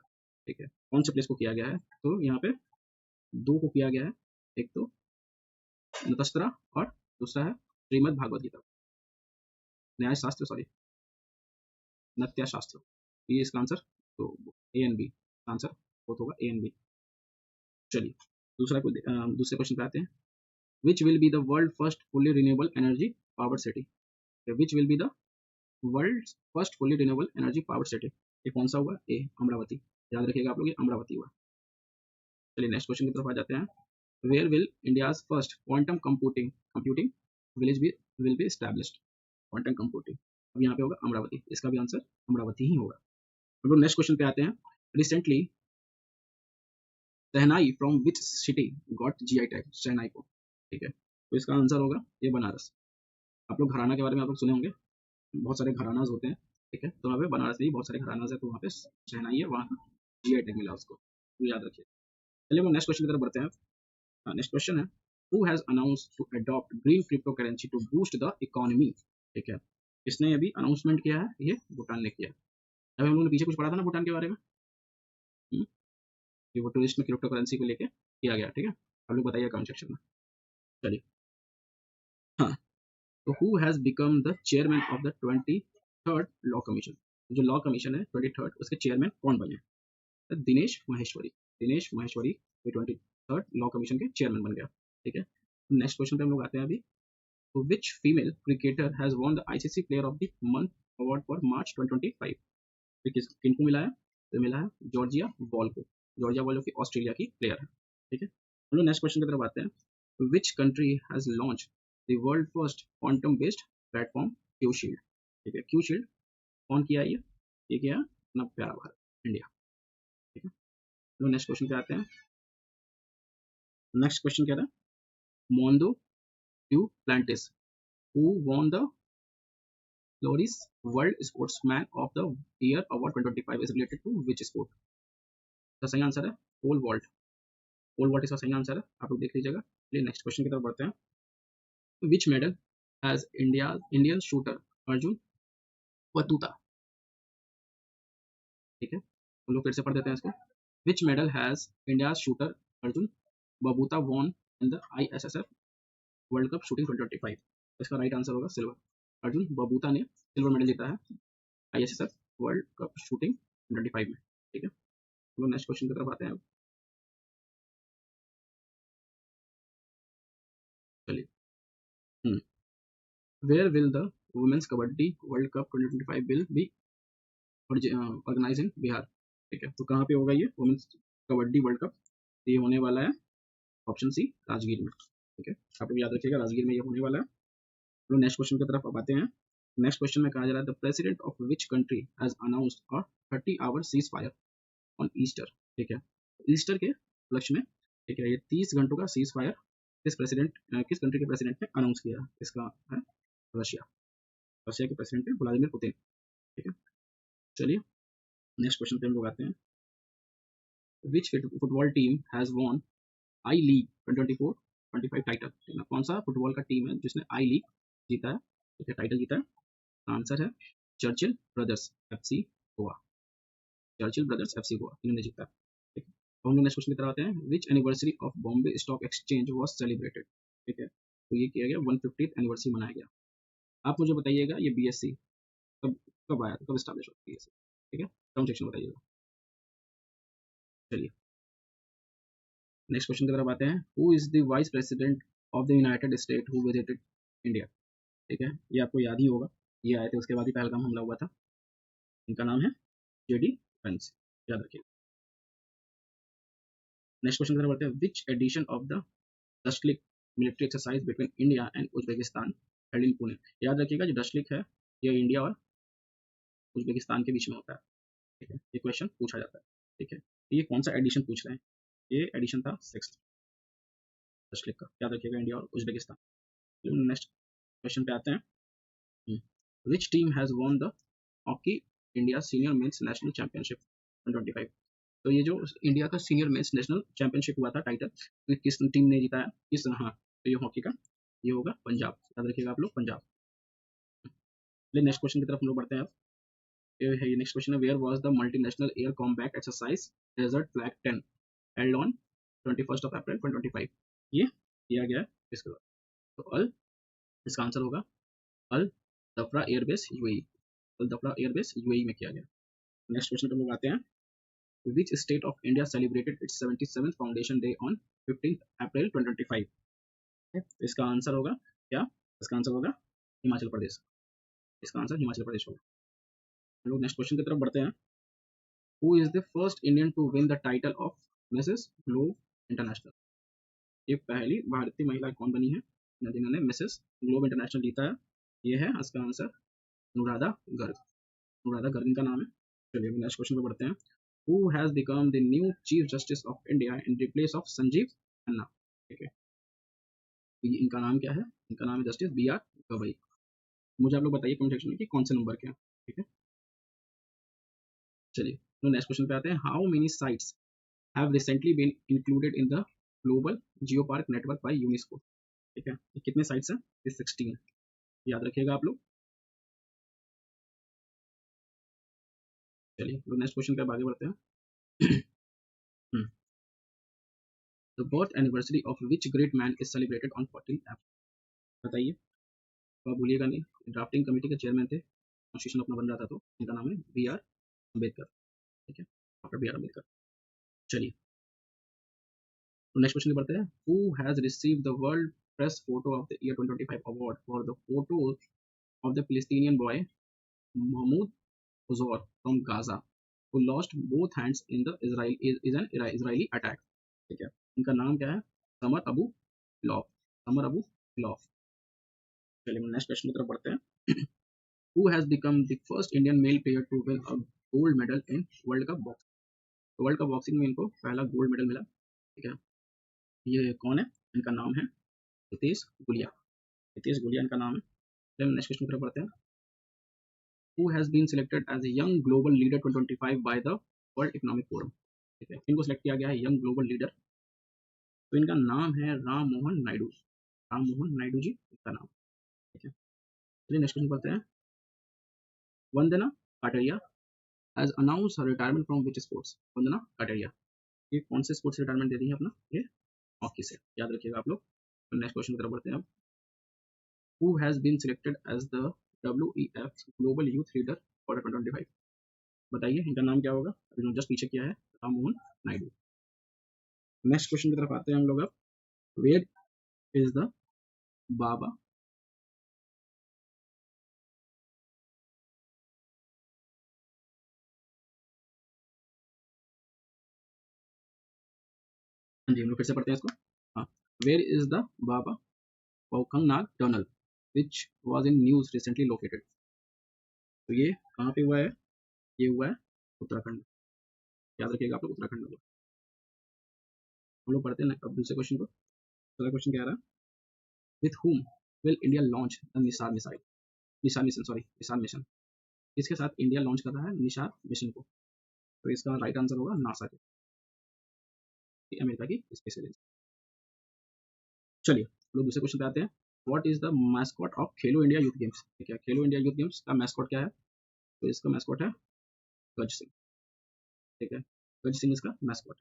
ठीक है, कौन से प्लेस को किया गया है? तो यहाँ पे 2 को किया गया है, एक तो नतस्त्रा और दूसरा है श्रीमद् भागवत गीता, न्याय शास्त्र, सॉरी नत्या शास्त्र, ये इसका आंसर, तो ए एंड बी आंसर बहुत होगा, ए एंड बी। चलिए दूसरे क्वेश्चन पे आते हैं। Which will be the world first fully renewable energy power city? Which will be the world first fully renewable energy power city? ये कौन सा हुआ? ए अमरावती, याद रखिएगा आप लोग, ये अमरावती हुआ। चलिए नेक्स्ट क्वेश्चन की तरफ आ जाते हैं। Where will India's first quantum computing village will be established? Quantum computing, अब यहाँ पे होगा अमरावती, इसका भी आंसर अमरावती ही होगा। हम लोग नेक्स्ट क्वेश्चन पे आते हैं। Recently shehnai from which city got GI tag? Shehnai को, ठीक है, तो इसका आंसर होगा ये बनारस। आप लोग घराना के बारे में आप लोग सुने होंगे, बहुत सारे घरानाज होते हैं, ठीक है, तो वहाँ पे बनारस में भी बहुत सारे घरानाज है, तो वहाँ पे शहनाई है, वहाँ का जीआई टैग मिला उसको, तो याद रखिए। चलिए वो नेक्स्ट क्वेश्चन की तरफ बढ़ते हैं। नेक्स्ट क्वेश्चन है, who has announced to adopt green cryptocurrency to boost the economy? ठीक है, इसने अभी अनाउंसमेंट किया है, ये भूटान ने किया। अभी हम लोगों ने पीछे कुछ पढ़ा था ना भूटान के बारे में, ये वो टूरिस्ट में क्रिप्टो करेंसी को लेके किया गया, ठीक है, आप लोग बताइए कमेंट सेक्शन में। चलिए, हाँ, तो who has become the chairman of the 23rd law commission? जो लॉ कमीशन है 23rd, उसके चेयरमैन कौन बने? तो Dinesh Maheshwari, Dinesh Maheshwari 23rd law commission के चेयरमैन बन गया, ठीक है। नेक्स्ट क्वेश्चन पे हम लोग आते हैं अभी। तो which female cricketer has won the ICC player of the month award for March 2025? किनको मिला है? तो मिला है जॉर्जिया वॉल को, जॉर्जिया वॉल की ऑस्ट्रेलिया की प्लेयर है, ठीक है। हम लोग नेक्स्ट क्वेश्चन की तरफ आते हैं। विच country has launch the world first quantum based platform Q shield? ठीक है, क्यू शील्ड कौन किया है? ये किया अपना प्यारा भारत, इंडिया, ठीक है। हम लोग नेक्स्ट क्वेश्चन पे आते हैं। नेक्स्ट क्वेश्चन क्या था? Mondo Duplantis who won the Loris World Sportsman of the Year Award 2025 is related to which sport? तो सही आंसर है पोल वॉल्ट, पोल वॉल्ट इसका सही आंसर है, आप लोग देख लीजिएगा। चलिए नेक्स्ट क्वेश्चन की तरफ बढ़ते हैं। Which medal has Indian shooter Arjun Babuta? ठीक है, हम लोग फिर से पढ़ देते हैं इसको। विच medal has India shooter Arjun बबूता von in the ISSF world cup shooting 2025? इसका राइट आंसर होगा सिल्वर, अर्जुन बबूता ने सिल्वर मेडल जीता है ISSF वर्ल्ड कप शूटिंग 2025 में, ठीक है। हम लोग नेक्स्ट क्वेश्चन की तरफ आते हैं। चलिए, where will the women's kabaddi world cup 2025 will be organise in Bihar? ठीक है, तो कहाँ पे होगा ये वुमेन्स कबड्डी वर्ल्ड कप? ये होने वाला है ऑप्शन सी राजगीर में, ठीक है, आप लोग याद रखिएगा राजगीर में ये होने वाला है। हम लोग नेक्स्ट क्वेश्चन की तरफ अब आते हैं। नेक्स्ट क्वेश्चन में कहा जा रहा है the president of which country has announced a 30 hour ceasefire on Easter? ठीक है, ईस्टर के उपलक्ष्य में ठीक है, ये 30 घंटों का सीज फायर किस कंट्री के प्रेसिडेंट ने अनाउंस किया? इसका है रशिया। रशिया के प्रेसिडेंट है व्लादिमीर पुतिन। ठीक है, चलिए नेक्स्ट क्वेश्चन पे हम लोग आते हैं। Which football team has won I league 2024-25 title? ठीक है, कौन सा फुटबॉल का टीम है जिसने आई लीग जीता है? ठीक है, टाइटल जीता है। आंसर है Churchill brothers FC Goa. Churchill brothers FC Goa इन्होंने जीता। ठीक है, तो हम लोग नेक्स्ट क्वेश्चन की तरफ आते हैं। Which anniversary of Bombay stock exchange was celebrated? ठीक है, तो ये किया गया 150th एनिवर्सरी मनाया गया। आप मुझे बताइएगा ये बीएससी कब कब आया था, कब स्टैब्लिश हुआ बीएससी? ठीक है, कमेंट सेक्शन में बताइएगा। चलिए नेक्स्ट क्वेश्चन की तरफ आते हैं। Who is the vice president of the United state who visited India? ठीक है, ये आपको याद ही होगा, ये आए थे उसके बाद ही पहलगाम हमला हुआ था। इनका नाम है जेडी वेंस, याद रखिए। नेक्स्ट क्वेश्चन की तरफ आते हैं। Which edition of the डस्टलिक military exercise between India and Uzbekistan held in Pune? याद रखिएगा जो डस्टलिक है ये इंडिया और उज्बेकिस्तान के बीच में होता है। ठीक है, ये क्वेश्चन पूछा जाता है। ठीक है, तो ये कौन सा एडिशन पूछ रहे हैं? ये एडिशन था 6th डस्टलिक का, याद रखिएगा, इंडिया और उज्बेकिस्तान। नेक्स्ट क्वेश्चन पे आते हैं। Which team has won the hockey India senior mains national championship 2025? तो ये जो इंडिया का सीनियर मेंस नेशनल चैंपियनशिप हुआ था टाइटल, तो किस टीम ने जीता है? किस, हाँ, तो ये हॉकी का ये होगा पंजाब, याद रखिएगा आप लोग, पंजाब। चलिए नेक्स्ट क्वेश्चन की तरफ हम लोग बढ़ते हैं। अब ये है, ये नेक्स्ट क्वेश्चन है। Where was the multinational air combat exercise desert flag 10 held on 21st of April 2025? ये किया गया है इसके बाद, तो अल, इसका आंसर होगा अल दफरा एयरबेस यूएई। अल दफरा एयरबेस यूएई में किया गया। नेक्स्ट क्वेश्चन पे लोग आते हैं। Which state of India celebrated its 77th Foundation Day on 15th April 2025? तो इसका आंसर होगा क्या? इसका आंसर होगा हिमाचल प्रदेश। इसका आंसर हिमाचल प्रदेश होगा। हम लोग नेक्स्ट क्वेश्चन की तरफ बढ़ते हैं। Who is the first Indian to win the title of Mrs. Globe International? ये पहली भारतीय महिला कौन बनी है जिन्होंने मिसेस ग्लोब इंटरनेशनल जीता है? ये है इसका आंसर अनुराधा गर्ग। अनुराधा गर्ग इनका नाम है। चलिए नेक्स्ट क्वेश्चन पे बढ़ते हैं। Who has become the new Chief Justice of India in replace of Sanjeev Khanna? ठीक है, इनका नाम क्या है? इनका नाम है जस्टिस बी आर गवई। मुझे आप लोग बताइए कमेंट सेक्शन में कि कौन से नंबर के हैं। ठीक है, चलिए तो नेक्स्ट क्वेश्चन पे आते हैं। How many sites have recently been included in the global geopark network by UNESCO? ठीक है, ये कितने साइट्स हैं? ये 16, याद रखिएगा आप लोग। चलिए तो नेक्स्ट क्वेश्चन पे आगे बढ़ते हैं। The birth anniversary of which great man is celebrated on 14 अप्रैल? बताइए, तो आप भूलिएगा नहीं, ड्राफ्टिंग कमेटी के चेयरमैन थे, कॉन्स्टिट्यूशन अपना बन रहा था, तो इनका नाम है बी आर अम्बेडकर। ठीक है, डॉक्टर बी आर अम्बेडकर। चलिए तो नेक्स्ट क्वेश्चन बढ़ते हैं। Who has received the world press photo of the year 2025 award for the photo of the Palestinian boy Mahmoud Ajjour from Gaza who lost both hands in the Israeli attack? ठीक है, इनका नाम क्या है? Summer Abu loaf. Summer Abu loaf. चलिए नेक्स्ट क्वेश्चन की तरफ बढ़ते हैं। Who has become the first Indian male player to win a gold medal in World Cup boxing? तो वर्ल्ड कप बॉक्सिंग में इनको पहला गोल्ड मेडल मिला। ठीक है, ये कौन है? इनका नाम है हितेश गुलिया। हितेश गुलिया इनका नाम है। चलिए नेक्स्ट क्वेश्चन की तरफ बढ़ते हैं। Who has been selected as a young global leader 2025 by the World Economic Forum? ठीक है, इनको सेलेक्ट किया गया है यंग ग्लोबल लीडर, तो इनका नाम है राम मोहन नायडू। राम मोहन नायडू जी इनका नाम। ठीक है, चलिए नेक्स्ट क्वेश्चन पढ़ते हैं। Vandana Kataria has announce her retirement from which sports? Vandana Kataria ये कौन से स्पोर्ट्स से रिटायरमेंट दे रही है अपना? ये हॉकी से, याद रखिएगा आप लोग। तो नेक्स्ट क्वेश्चन की तरफ बढ़ते हैं अब। Who has been selected as the WEF global youth leader for 2025? बताइए इनका नाम क्या होगा? अभी जो जस्ट पीछे किया है राम मोहन नायडू। नेक्स्ट क्वेश्चन की तरफ आते हैं हम लोग अब। वेयर इज द बाबा, हाँ जी हम लोग फिर से पढ़ते हैं इसको। हाँ, where is the Baba Baukh Nag tunnel which was in news recently located? तो ये कहाँ पे हुआ है? ये हुआ है उत्तराखंड में, याद रखिएगा आप लोग, उत्तराखंड में हुआ। हम लोग पढ़ते हैं अब दूसरे क्वेश्चन को। दूसरा क्वेश्चन क्या आ रहा है, with whom will India launch the Nisar missile, Nisar mission, sorry Nisar mission, इसके साथ इंडिया लॉन्च कर रहा है निसार मिशन को, तो इसका राइट आंसर होगा नासा के, अमेरिका की स्पेस एजेंसी। चलिए लोग दूसरे क्वेश्चन पे आते हैं, what is the mascot of Khelo India youth games, ठीक है, खेलो इंडिया यूथ गेम्स का मैस्कॉट क्या है, तो इसका मैस्कॉट है गज सिंह, ठीक है, गज सिंह इसका मैस्कॉट।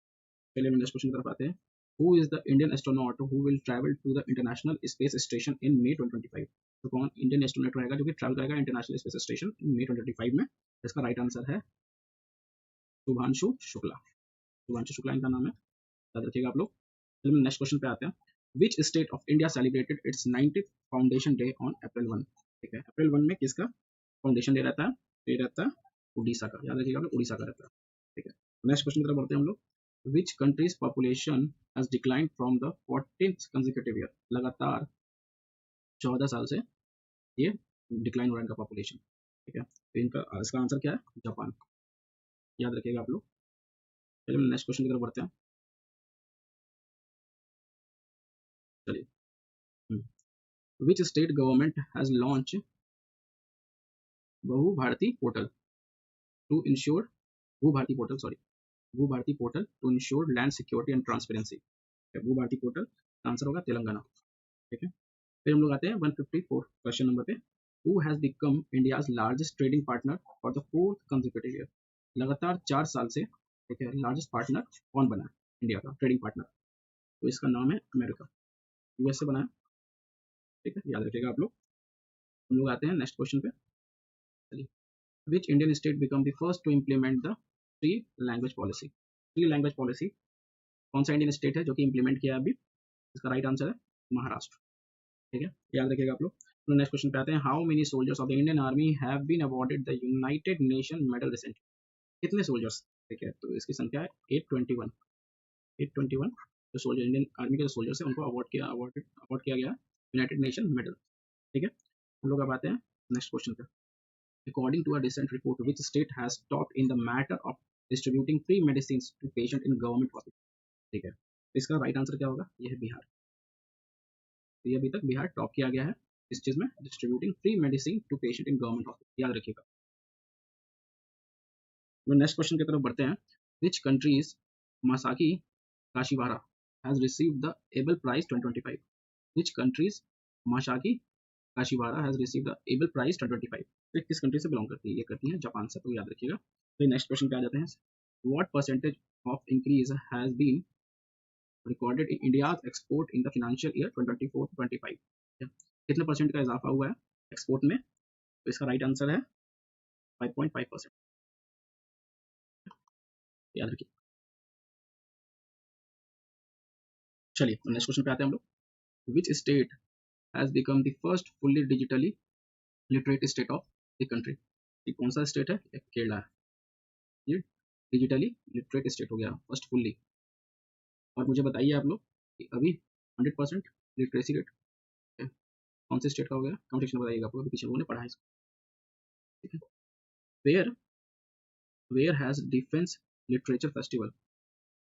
चलिए नेक्स्ट क्वेश्चन की तरफ आते हैं, who is the Indian astronaut who will travel to the International Space Station in May 2025, तो कौन इंडियन एस्ट्रोनॉट रहेगा जो कि ट्रैवल करेगा international Space Station in May 2025 में, इसका राइट आंसर है शुभांशु शुक्ला, शुभांशु शुक्ला इनका नाम है, याद रखिएगा आप लोग। चलिए नेक्स्ट क्वेश्चन पे आते हैं, which state of India celebrated it's 90th foundation day on April 1, ठीक है, अप्रैल 1 में किसका फाउंडेशन डे रहता है, तो ये रहता है उड़ीसा का, याद रखिएगा आप लोग, उड़ीसा का रहता है, ठीक है। नेक्स्ट क्वेश्चन की तरफ बढ़ते हैं हम लोग, which countries population has declined from the 14th consecutive year, लगातार 14 साल से ये डिक्लाइन हो रहा है इनका पॉपुलेशन, ठीक है, तो इनका इसका आंसर क्या है, जापान, याद रखिएगा आप लोग। चलिए नेक्स्ट क्वेश्चन की तरफ बढ़ते हैं, चलिए, which state government has launch बहु भारती पोर्टल टू इंश्योर, भू Bharati portal sorry, Bhu Bharati portal to ensure land security and transparency, Bhu Bharati portal, answer होगा तेलंगाना, ठीक है। फिर हम लोग आते हैं 154 क्वेश्चन नंबर पे, who has become India's largest trading partner for the 4th consecutive year, लगातार 4 साल से, ठीक है, लार्जेस्ट पार्टनर कौन बना है इंडिया का ट्रेडिंग पार्टनर, तो इसका नाम है अमेरिका, यूएस से बना है, ठीक है, याद रखिएगा आप लोग। हम लोग आते हैं नेक्स्ट क्वेश्चन पे, चलिए, which Indian state become the first to implement the three language policy, three language policy कौन सा इंडियन स्टेट है जो कि इम्प्लीमेंट किया अभी, इसका राइट आंसर है महाराष्ट्र, ठीक है, याद रखिएगा आप लोग। तो नेक्स्ट क्वेश्चन पे आते हैं, how many soldiers of the Indian Army have been awarded the United Nation medal recently, कितने सोल्जर्स, ठीक है, तो इसकी संख्या है 821, 821 जो सोल्जर इंडियन आर्मी के जो सोल्जर्स हैं उनको अवार्ड किया गया यूनाइटेड नेशन मेडल, ठीक है। हम लोग अब आते हैं नेक्स्ट क्वेश्चन पे, according to a recent report which state has topped in the matter of distributing free medicine to patient in government hospital, ठीक है, तो इसका राइट आंसर क्या होगा, यह है बिहार, तो ये अभी तक बिहार टॉप किया गया है इस चीज में, distributing free medicine to patient in government hospital, याद रखिएगा। नेक्स्ट क्वेश्चन की तरफ बढ़ते हैं, which countries Masaki Kashiwara has received the Abel prize 2025, which countries Masaki Kashiwara has received the Abel prize 2025, तो किस कंट्री से बिलोंग करती है, ये करती है जापान से, तो याद रखिएगा। तो नेक्स्ट क्वेश्चन पे आ जाते हैं, what percentage of increase has been recorded in India's export in the financial year 2024-25, कितने परसेंट का इजाफा हुआ है एक्सपोर्ट में, तो इसका राइट आंसर है 5.5%, याद रखिए। चलिए नेक्स्ट क्वेश्चन पे आते हैं हम लोग, विच state has become the first fully digitally literate state of the country, ये कौन सा स्टेट है, केरला है, ये डिजिटली लिटरेट स्टेट हो गया फर्स्ट फुल्ली। और मुझे बताइए आप लोग कि अभी 100% लिटरेसी रेट कौन से स्टेट का हो गया, कमेंट सेक्शन में बताइएगा, आपको अभी पीछे लोगों ने पढ़ा है इसको, ठीक है। Where where has defence literature festival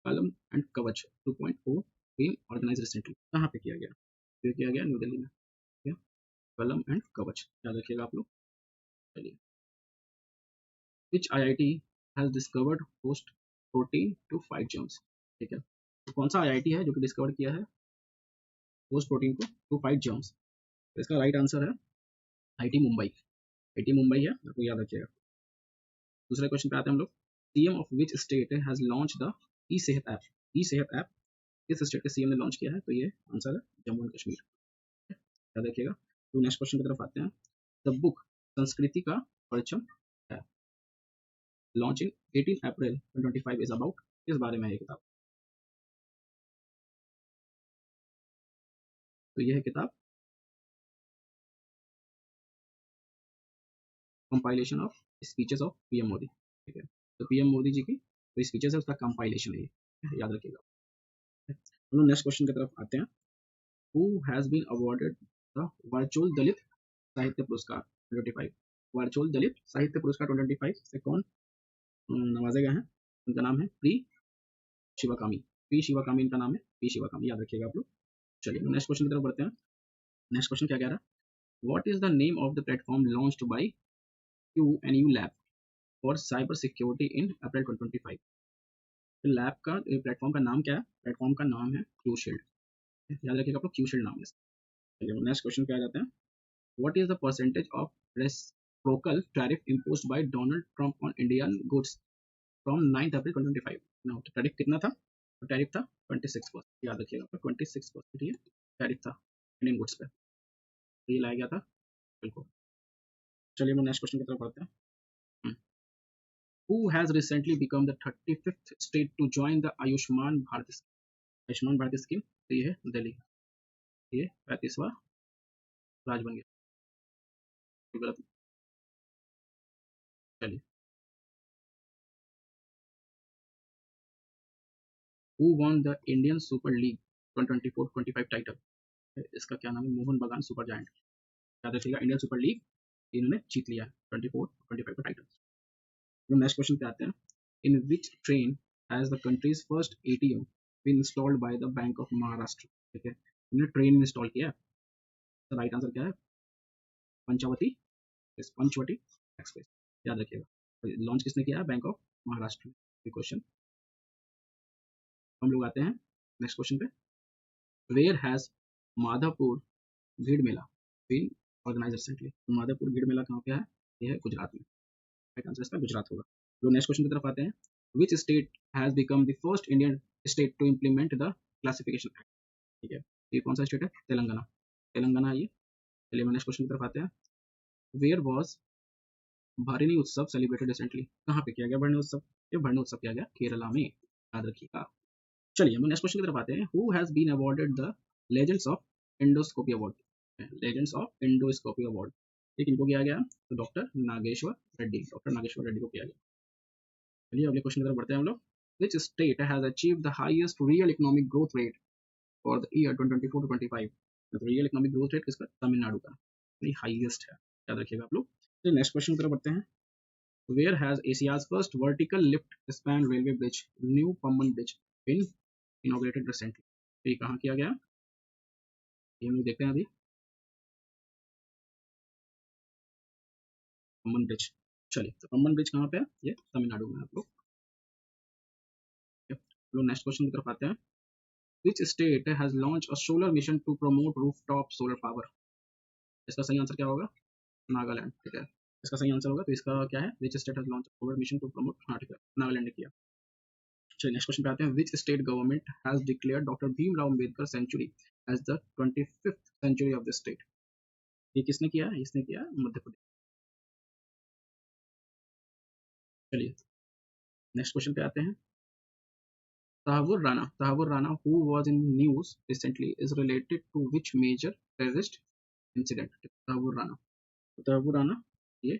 Kalam and Kavach 2.0 been organise recently, कहाँ पे किया गया, तो ये किया गया न्यू दिल्ली में, ठीक है, कलम एंड कवच, याद रखिएगा आप लोग। चलिए, which IIT has discovered host protein to fight germs, ठीक है, तो कौन सा IIT है जो कि डिस्कवर किया है होस्ट प्रोटीन को टू फाइट जर्म्स, तो इसका राइट आंसर है IIT मुंबई, IIT मुंबई है, आपको याद रखिएगा। दूसरे क्वेश्चन पे आते हैं हम लोग, CM of which state has launch the e Sehat app, E Sehat app किस स्टेट के सीएम ने लॉन्च किया है, तो ये आंसर है जम्मू एंड कश्मीर, याद रखिएगा। तो नेक्स्ट क्वेश्चन की तरफ आते हैं, द बुक संस्कृति का परचम है launch in 18 April 2025 is about, किस बारे में है ये किताब, तो ये है किताब compilation of speeches of PM Modi, ठीक है, तो पीएम मोदी जी की जो स्पीचेस है उसका कंपाइलेशन है ये, याद रखिएगा। हम लोग नेक्स्ट क्वेश्चन की तरफ आते हैं, who has been awarded the virtual Dalit Sahitya Puraskar 2025, virtual Dalit Sahitya Puraskar 2025 से कौन नवाजे गए हैं, उनका नाम है प्री शिवाकामी, पी शिवाकामी इनका नाम है, पी शिवाकामी, याद रखिएगा आप लोग। चलिए नेक्स्ट क्वेश्चन की तरफ बढ़ते हैं। नेक्स्ट क्वेश्चन क्या कह रहा है, what is the name of the platform launched by QNU lab for cyber security in April 2025। Lab का प्लेटफॉर्म का नाम क्या है? प्लेटफॉर्म का नाम है क्यू शील्ड, याद रखिएगा आप लोग, क्यू शील्ड नाम है। चलिए नेक्स्ट क्वेश्चन पे आ जाते हैं। What is the percentage of reciprocal tariff imposed by Donald Trump on Indian goods from 9 April 2025। Now tariff कितना था? तो टैरिफ था 26%, याद रखिएगा 26% ये टैरिफ था इंडियन गुड्स पे, तो ये लाया गया था, बिल्कुल। चलिए हम नेक्स्ट क्वेश्चन की तरफ बढ़ते हैं। Who has recently become the 35th state to join the Ayushman Bharat scheme? Ayushman Bharat scheme, तो ये है दिल्ली, ये 35वां राज्य बन गया, ये गलत। चलिए, Who won the Indian Super League 2024-25 title? इसका क्या नाम है? मोहन बगान सुपर जायंट, याद रखिएगा इंडियन सुपर लीग इन्होंने जीत लिया है 24-25 का टाइटल। तो नेक्स्ट क्वेश्चन पे आते हैं। In which train has the country's first ATM been installed by the bank of Maharashtra? ठीक है, इन्होंने ट्रेन में इंस्टॉल किया है, तो राइट आंसर क्या है? पंचावती, पंचवटी एक्सप्रेस, याद रखिएगा। लॉन्च किसने किया है? Bank of Maharashtra. क्वेश्चन हम लोग आते हैं नेक्स्ट क्वेश्चन पे। वेयर हैज माधवपुर भीड़ मेला बीन ऑर्गेनाइज रिसेंटली? माधवपुर भीड़ मेला कहाँ पे है? ये है गुजरात में, राइट आंसर इसका गुजरात होगा। तो नेक्स्ट क्वेश्चन की तरफ आते हैं। Which state has become the first Indian state to implement the classification act? ठीक है, ये कौन सा स्टेट है? तेलंगाना, तेलंगाना है ये। चलिए नेक्स्ट क्वेश्चन की तरफ आते हैं। वेयर वॉज भरनी उत्सव सेलिब्रेटेड रिसेंटली? कहाँ पे किया गया भरनी उत्सव? ये भरनी उत्सव किया गया केरला में, याद रखिएगा। चलिए हम नेक्स्ट क्वेश्चन की तरफ आते हैं। Who has been awarded the legends of endoscopy award? Legends of endoscopy award, ये किनको किया गया? तो डॉक्टर नागेश्वर रेड्डी, डॉक्टर नागेश्वर रेड्डी को किया गया। चलिए अगले क्वेश्चन की तरफ बढ़ते हैं हम लोग। विच state has achieve the highest real economic growth rate for the year 2024-25? तो रियल इकोनॉमिक ग्रोथ रेट किसका? तमिलनाडु का, हाईएस्ट है, याद रखिएगा आप लोग। चलिए नेक्स्ट क्वेश्चन की तरफ बढ़ते हैं। Where has Asia's first vertical lift span railway bridge, New Pamban Bridge, been inaugurated recently? तो ये कहाँ किया गया? ये हम लोग देखते हैं अभी, पम्बन ब्रिज। चलिए, तो पम्बन ब्रिज कहाँ पे है? ये तमिलनाडु में, आप लोग नेक्स्ट क्वेश्चन की तरफ आते हैं। Which state has launched a solar mission to promote rooftop solar power? इसका सही आंसर क्या होगा? नागालैंड, ठीक है, इसका सही आंसर होगा। तो इसका क्या है? Which state has launched a solar mission to promote, हाँ ठीक है, नागालैंड ने किया। चलिए नेक्स्ट क्वेश्चन पे आते हैं। Which state government has declared doctor Bhimrao Ambedkar century as the 25th century of the state? ये किसने किया है? इसने किया मध्य प्रदेश। चलिए नेक्स्ट क्वेश्चन पे आते हैं। Tahawwur Rana who was in news recently is related to which major terrorist incident? Tahawwur Rana ये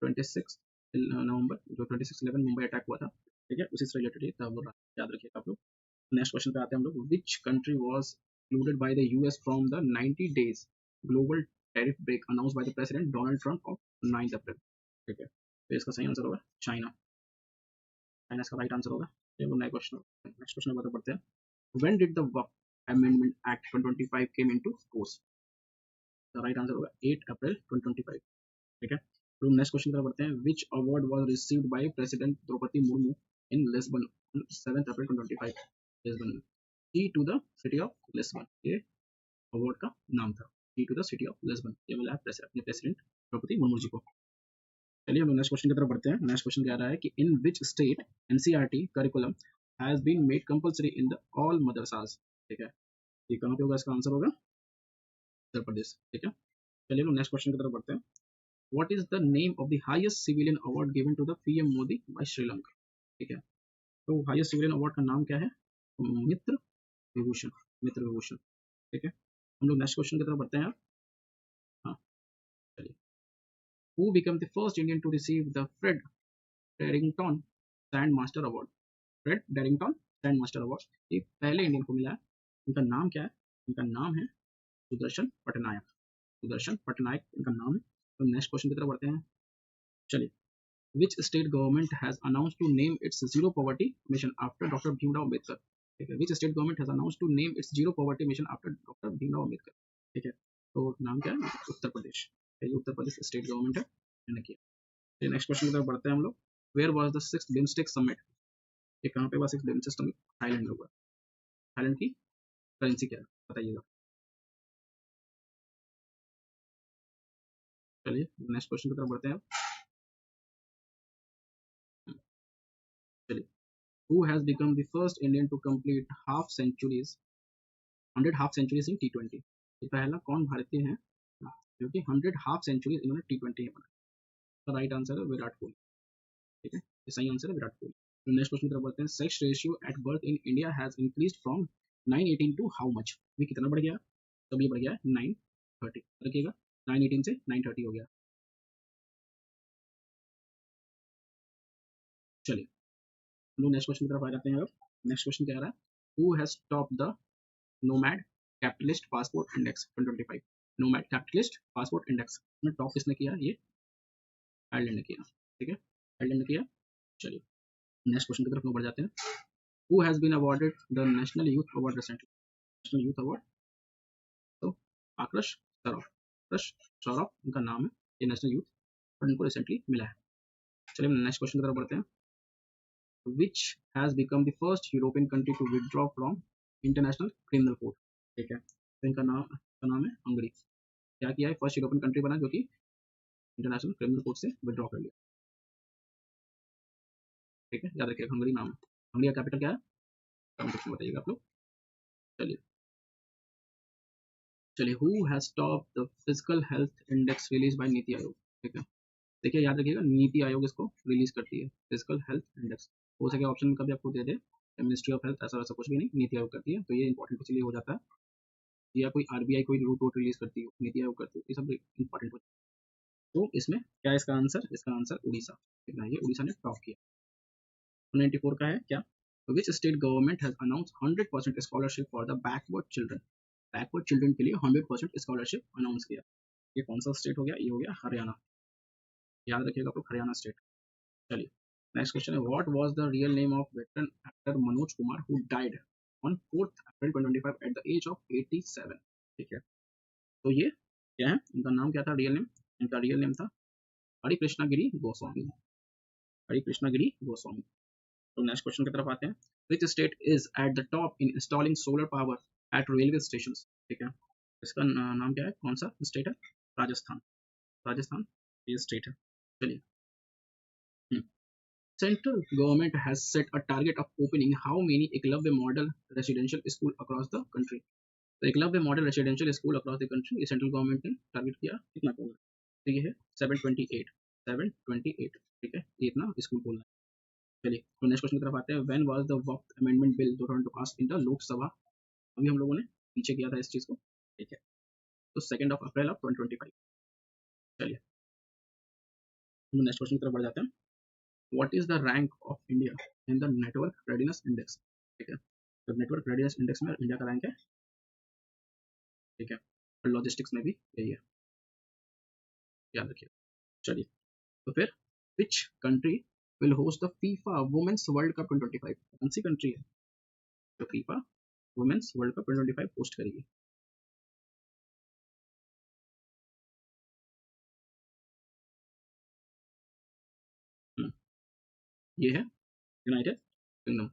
26 नवंबर, जो 26/11 मुंबई अटैक हुआ था, ठीक है, उसी से रिलेटेड ये तहावुर राणा, याद रखिएगा आप लोग। नेक्स्ट क्वेश्चन पे आते हैं हम लोग। Which country was included by the US from the 90 days global tariff break announced by the president Donald Trump on 9 अप्रैल? ठीक है, तो इसका सही आंसर होगा चाइना, चाइना इसका राइट आंसर होगा। चलो नेक्स्ट क्वेश्चन बता पढ़ते हैं। When did the WACC Amendment Act 2025 came into force? The right answer होगा 8 अप्रैल 2025, ठीक है। तो नेक्स्ट क्वेश्चन की बढ़ते हैं। Which award was received by president Droupadi Murmu in Lisbon on 7 April 2025? Lisbon में key to the city of Lisbon, ये अवार्ड का नाम था, key to the city of Lisbon, ये मिला है अपने प्रेसिडेंट द्रौपदी मुर्मू जी को। चलिए हम नेक्स्ट क्वेश्चन की तरफ बढ़ते हैं। नेक्स्ट क्वेश्चन क्या रहा है कि in which state NCERT curriculum has been made compulsory in the all madrasas? ठीक है, ये कहाँ पे होगा? इसका आंसर होगा उत्तर प्रदेश, ठीक है। चलिए हम नेक्स्ट क्वेश्चन की तरफ बढ़ते हैं। What is the name of the highest civilian award given to the PM Modi by Sri Lanka? ठीक है, तो हाईएस्ट सिविलियन अवार्ड का नाम क्या है? मित्र विभूषण, मित्र विभूषण, ठीक है। हम लोग नेक्स्ट क्वेश्चन की तरफ बढ़ते हैं। हाँ, चलिए। Who became the first Indian to receive the Fred Darrington Sandmaster Award? Fred Darrington Sandmaster award, ये पहले इंडियन को मिला है। इनका नाम क्या है? इनका नाम है सुदर्शन पटनायक, सुदर्शन पटनायक इनका नाम है। तो नेक्स्ट क्वेश्चन की तरफ बढ़ते हैं। चलिए, which state government has announce to name its zero poverty mission after doctor Bhimrao Ambedkar? ठीक है, which state government has announced to name its zero poverty mission after doctor Bhimrao Ambedkar. ठीक है, तो नाम क्या है, उत्तर प्रदेश। ये उत्तर प्रदेश स्टेट गवर्नमेंट है, मैंने किया। नेक्स्ट क्वेश्चन की तरफ बढ़ते हैं हम लोग। Where was the sixth BIMSTEC summit, ये कहाँ पे हुआ सिक्स्थ बिम्स्टेक समिट? थाईलैंड में हुआ। थाईलैंड की करेंसी क्या है बताइएगा। चलिए नेक्स्ट क्वेश्चन की तरफ बढ़ते हैं। चलिए, who has become the first Indian to complete half centuries 100 half centuries in T20? ये पहला कौन भारतीय है जो कि 100 हाफ सेंचुरीज इन्होंने T20 में बनाया? राइट आंसर है विराट कोहली। ठीक है, ये सही आंसर है विराट कोहली। नेक्स्ट क्वेश्चन की तरफ बढ़ते हैं। Sex ratio at birth in India has increased from 918 to how much? ये कितना बढ़ गया? तब ये बढ़ गया है 930। रखिएगा, 918 से 930 हो गया। चलिए हम लोग नेक्स्ट क्वेश्चन की तरफ आ जाते हैं। अब नेक्स्ट क्वेश्चन क्या आ रहा है? Who has top the nomad capitalist passport index 2025? Nomad capitalist passport index में टॉप किसने किया? ये आयरलैंड ने किया। ठीक है, आयरलैंड ने किया। चलिए नेक्स्ट क्वेश्चन की तरफ हम बढ़ जाते हैं। Who has been awarded the national youth award recently? National youth award, तो आकृष सौरभ, आकृष सौरभ उनका नाम है। ये नेशनल यूथ अवार्ड इनको रिसेंटली मिला है। चलिए नेक्स्ट क्वेश्चन की तरफ बढ़ते हैं। Which has become the first European country to withdraw from International Criminal Court? ठीक है, तो इनका नाम है हंगरी। क्या किया है? फर्स्ट यूरोपियन कंट्री बना जो कि इंटरनेशनल क्रिमिनल कोर्ट से विदड्रॉ कर लिया। ठीक है, याद रखिएगा हंगरी नाम है। हंगरी का कैपिटल क्या है? कमेंट सेक्शन में बताइएगा आप लोग। चलिए चलिए, who has top the physical health index release by NITI Aayog? ठीक है, देखिए याद रखिएगा नीति आयोग इसको रिलीज करती है, फिजिकल हेल्थ इंडेक्स। हो सके ऑप्शन में कभी आपको दे दे मिनिस्ट्री ऑफ हेल्थ, ऐसा वैसा कुछ भी नहीं, नीति आयोग करती है, तो ये इंपॉर्टेंट इसलिए हो जाता है। या कोई आरबीआई कोई रूट वोट रिलीज करती है, नीति आयोग करती है, ये सब इंपॉर्टेंट हो जाता है। तो इसमें क्या है इसका आंसर? इसका आंसर उड़ीसा। ठीक है, ये उड़ीसा ने टॉप किया। 194 का है क्या? विच state government has announce 100% scholarship for the backward children? Backward children के लिए 100% स्कॉलरशिप अनाउंस किया। ये कौन सा स्टेट हो गया? ये हो गया हरियाणा। याद रखिएगा आप लोग, हरियाणा स्टेट। चलिए नेक्स्ट क्वेश्चन है। What was the real name of veteran actor Manoj Kumar who died on 4th April 2025 at the age of 87? ठीक है, तो ये क्या है? इनका नाम क्या था रियल नेम? इनका रियल नेम था हरि कृष्णा गिरी गोस्वामी। हरि कृष्णा गिरी गोस्वामी। तो नेक्स्ट क्वेश्चन की तरफ आते हैं। Which state is at the top in installing solar power eight railway station? ठीक है, इसका नाम क्या है? कौन सा स्टेट है? राजस्थान। राजस्थान ये स्टेट है। चलिए, Central government has set a target of opening how many Eklavya model residential school across the country? तो Eklavya model residential school across the country ये सेंट्रल गवर्नमेंट ने टारगेट किया कितना खोलना? तो ये है 728। 728। ठीक है, ये इतना स्कूल खोलना है। चलिए तो नेक्स्ट क्वेश्चन की तरफ आते हैं। When was the Waqf amendment bill 2022 in the Lok Sabha? अभी हम लोगों ने पीछे किया था इस चीज को। ठीक है, तो 2 अप्रैल ऑफ 2025। चलिए हम नेक्स्ट क्वेश्चन की तरफ बढ़ जाते हैं। What is the rank of India in the network readiness index? ठीक है, तो नेटवर्क रेडीनेस इंडेक्स में इंडिया का रैंक है। ठीक है, और लॉजिस्टिक्स में भी यही है, याद रखिए। चलिए तो फिर which country will host the FIFA women's world cup 2025? कौन सी कंट्री है जो FIFA women's world cup 2025 host करेगी? ये है यूनाइटेड किंगडम।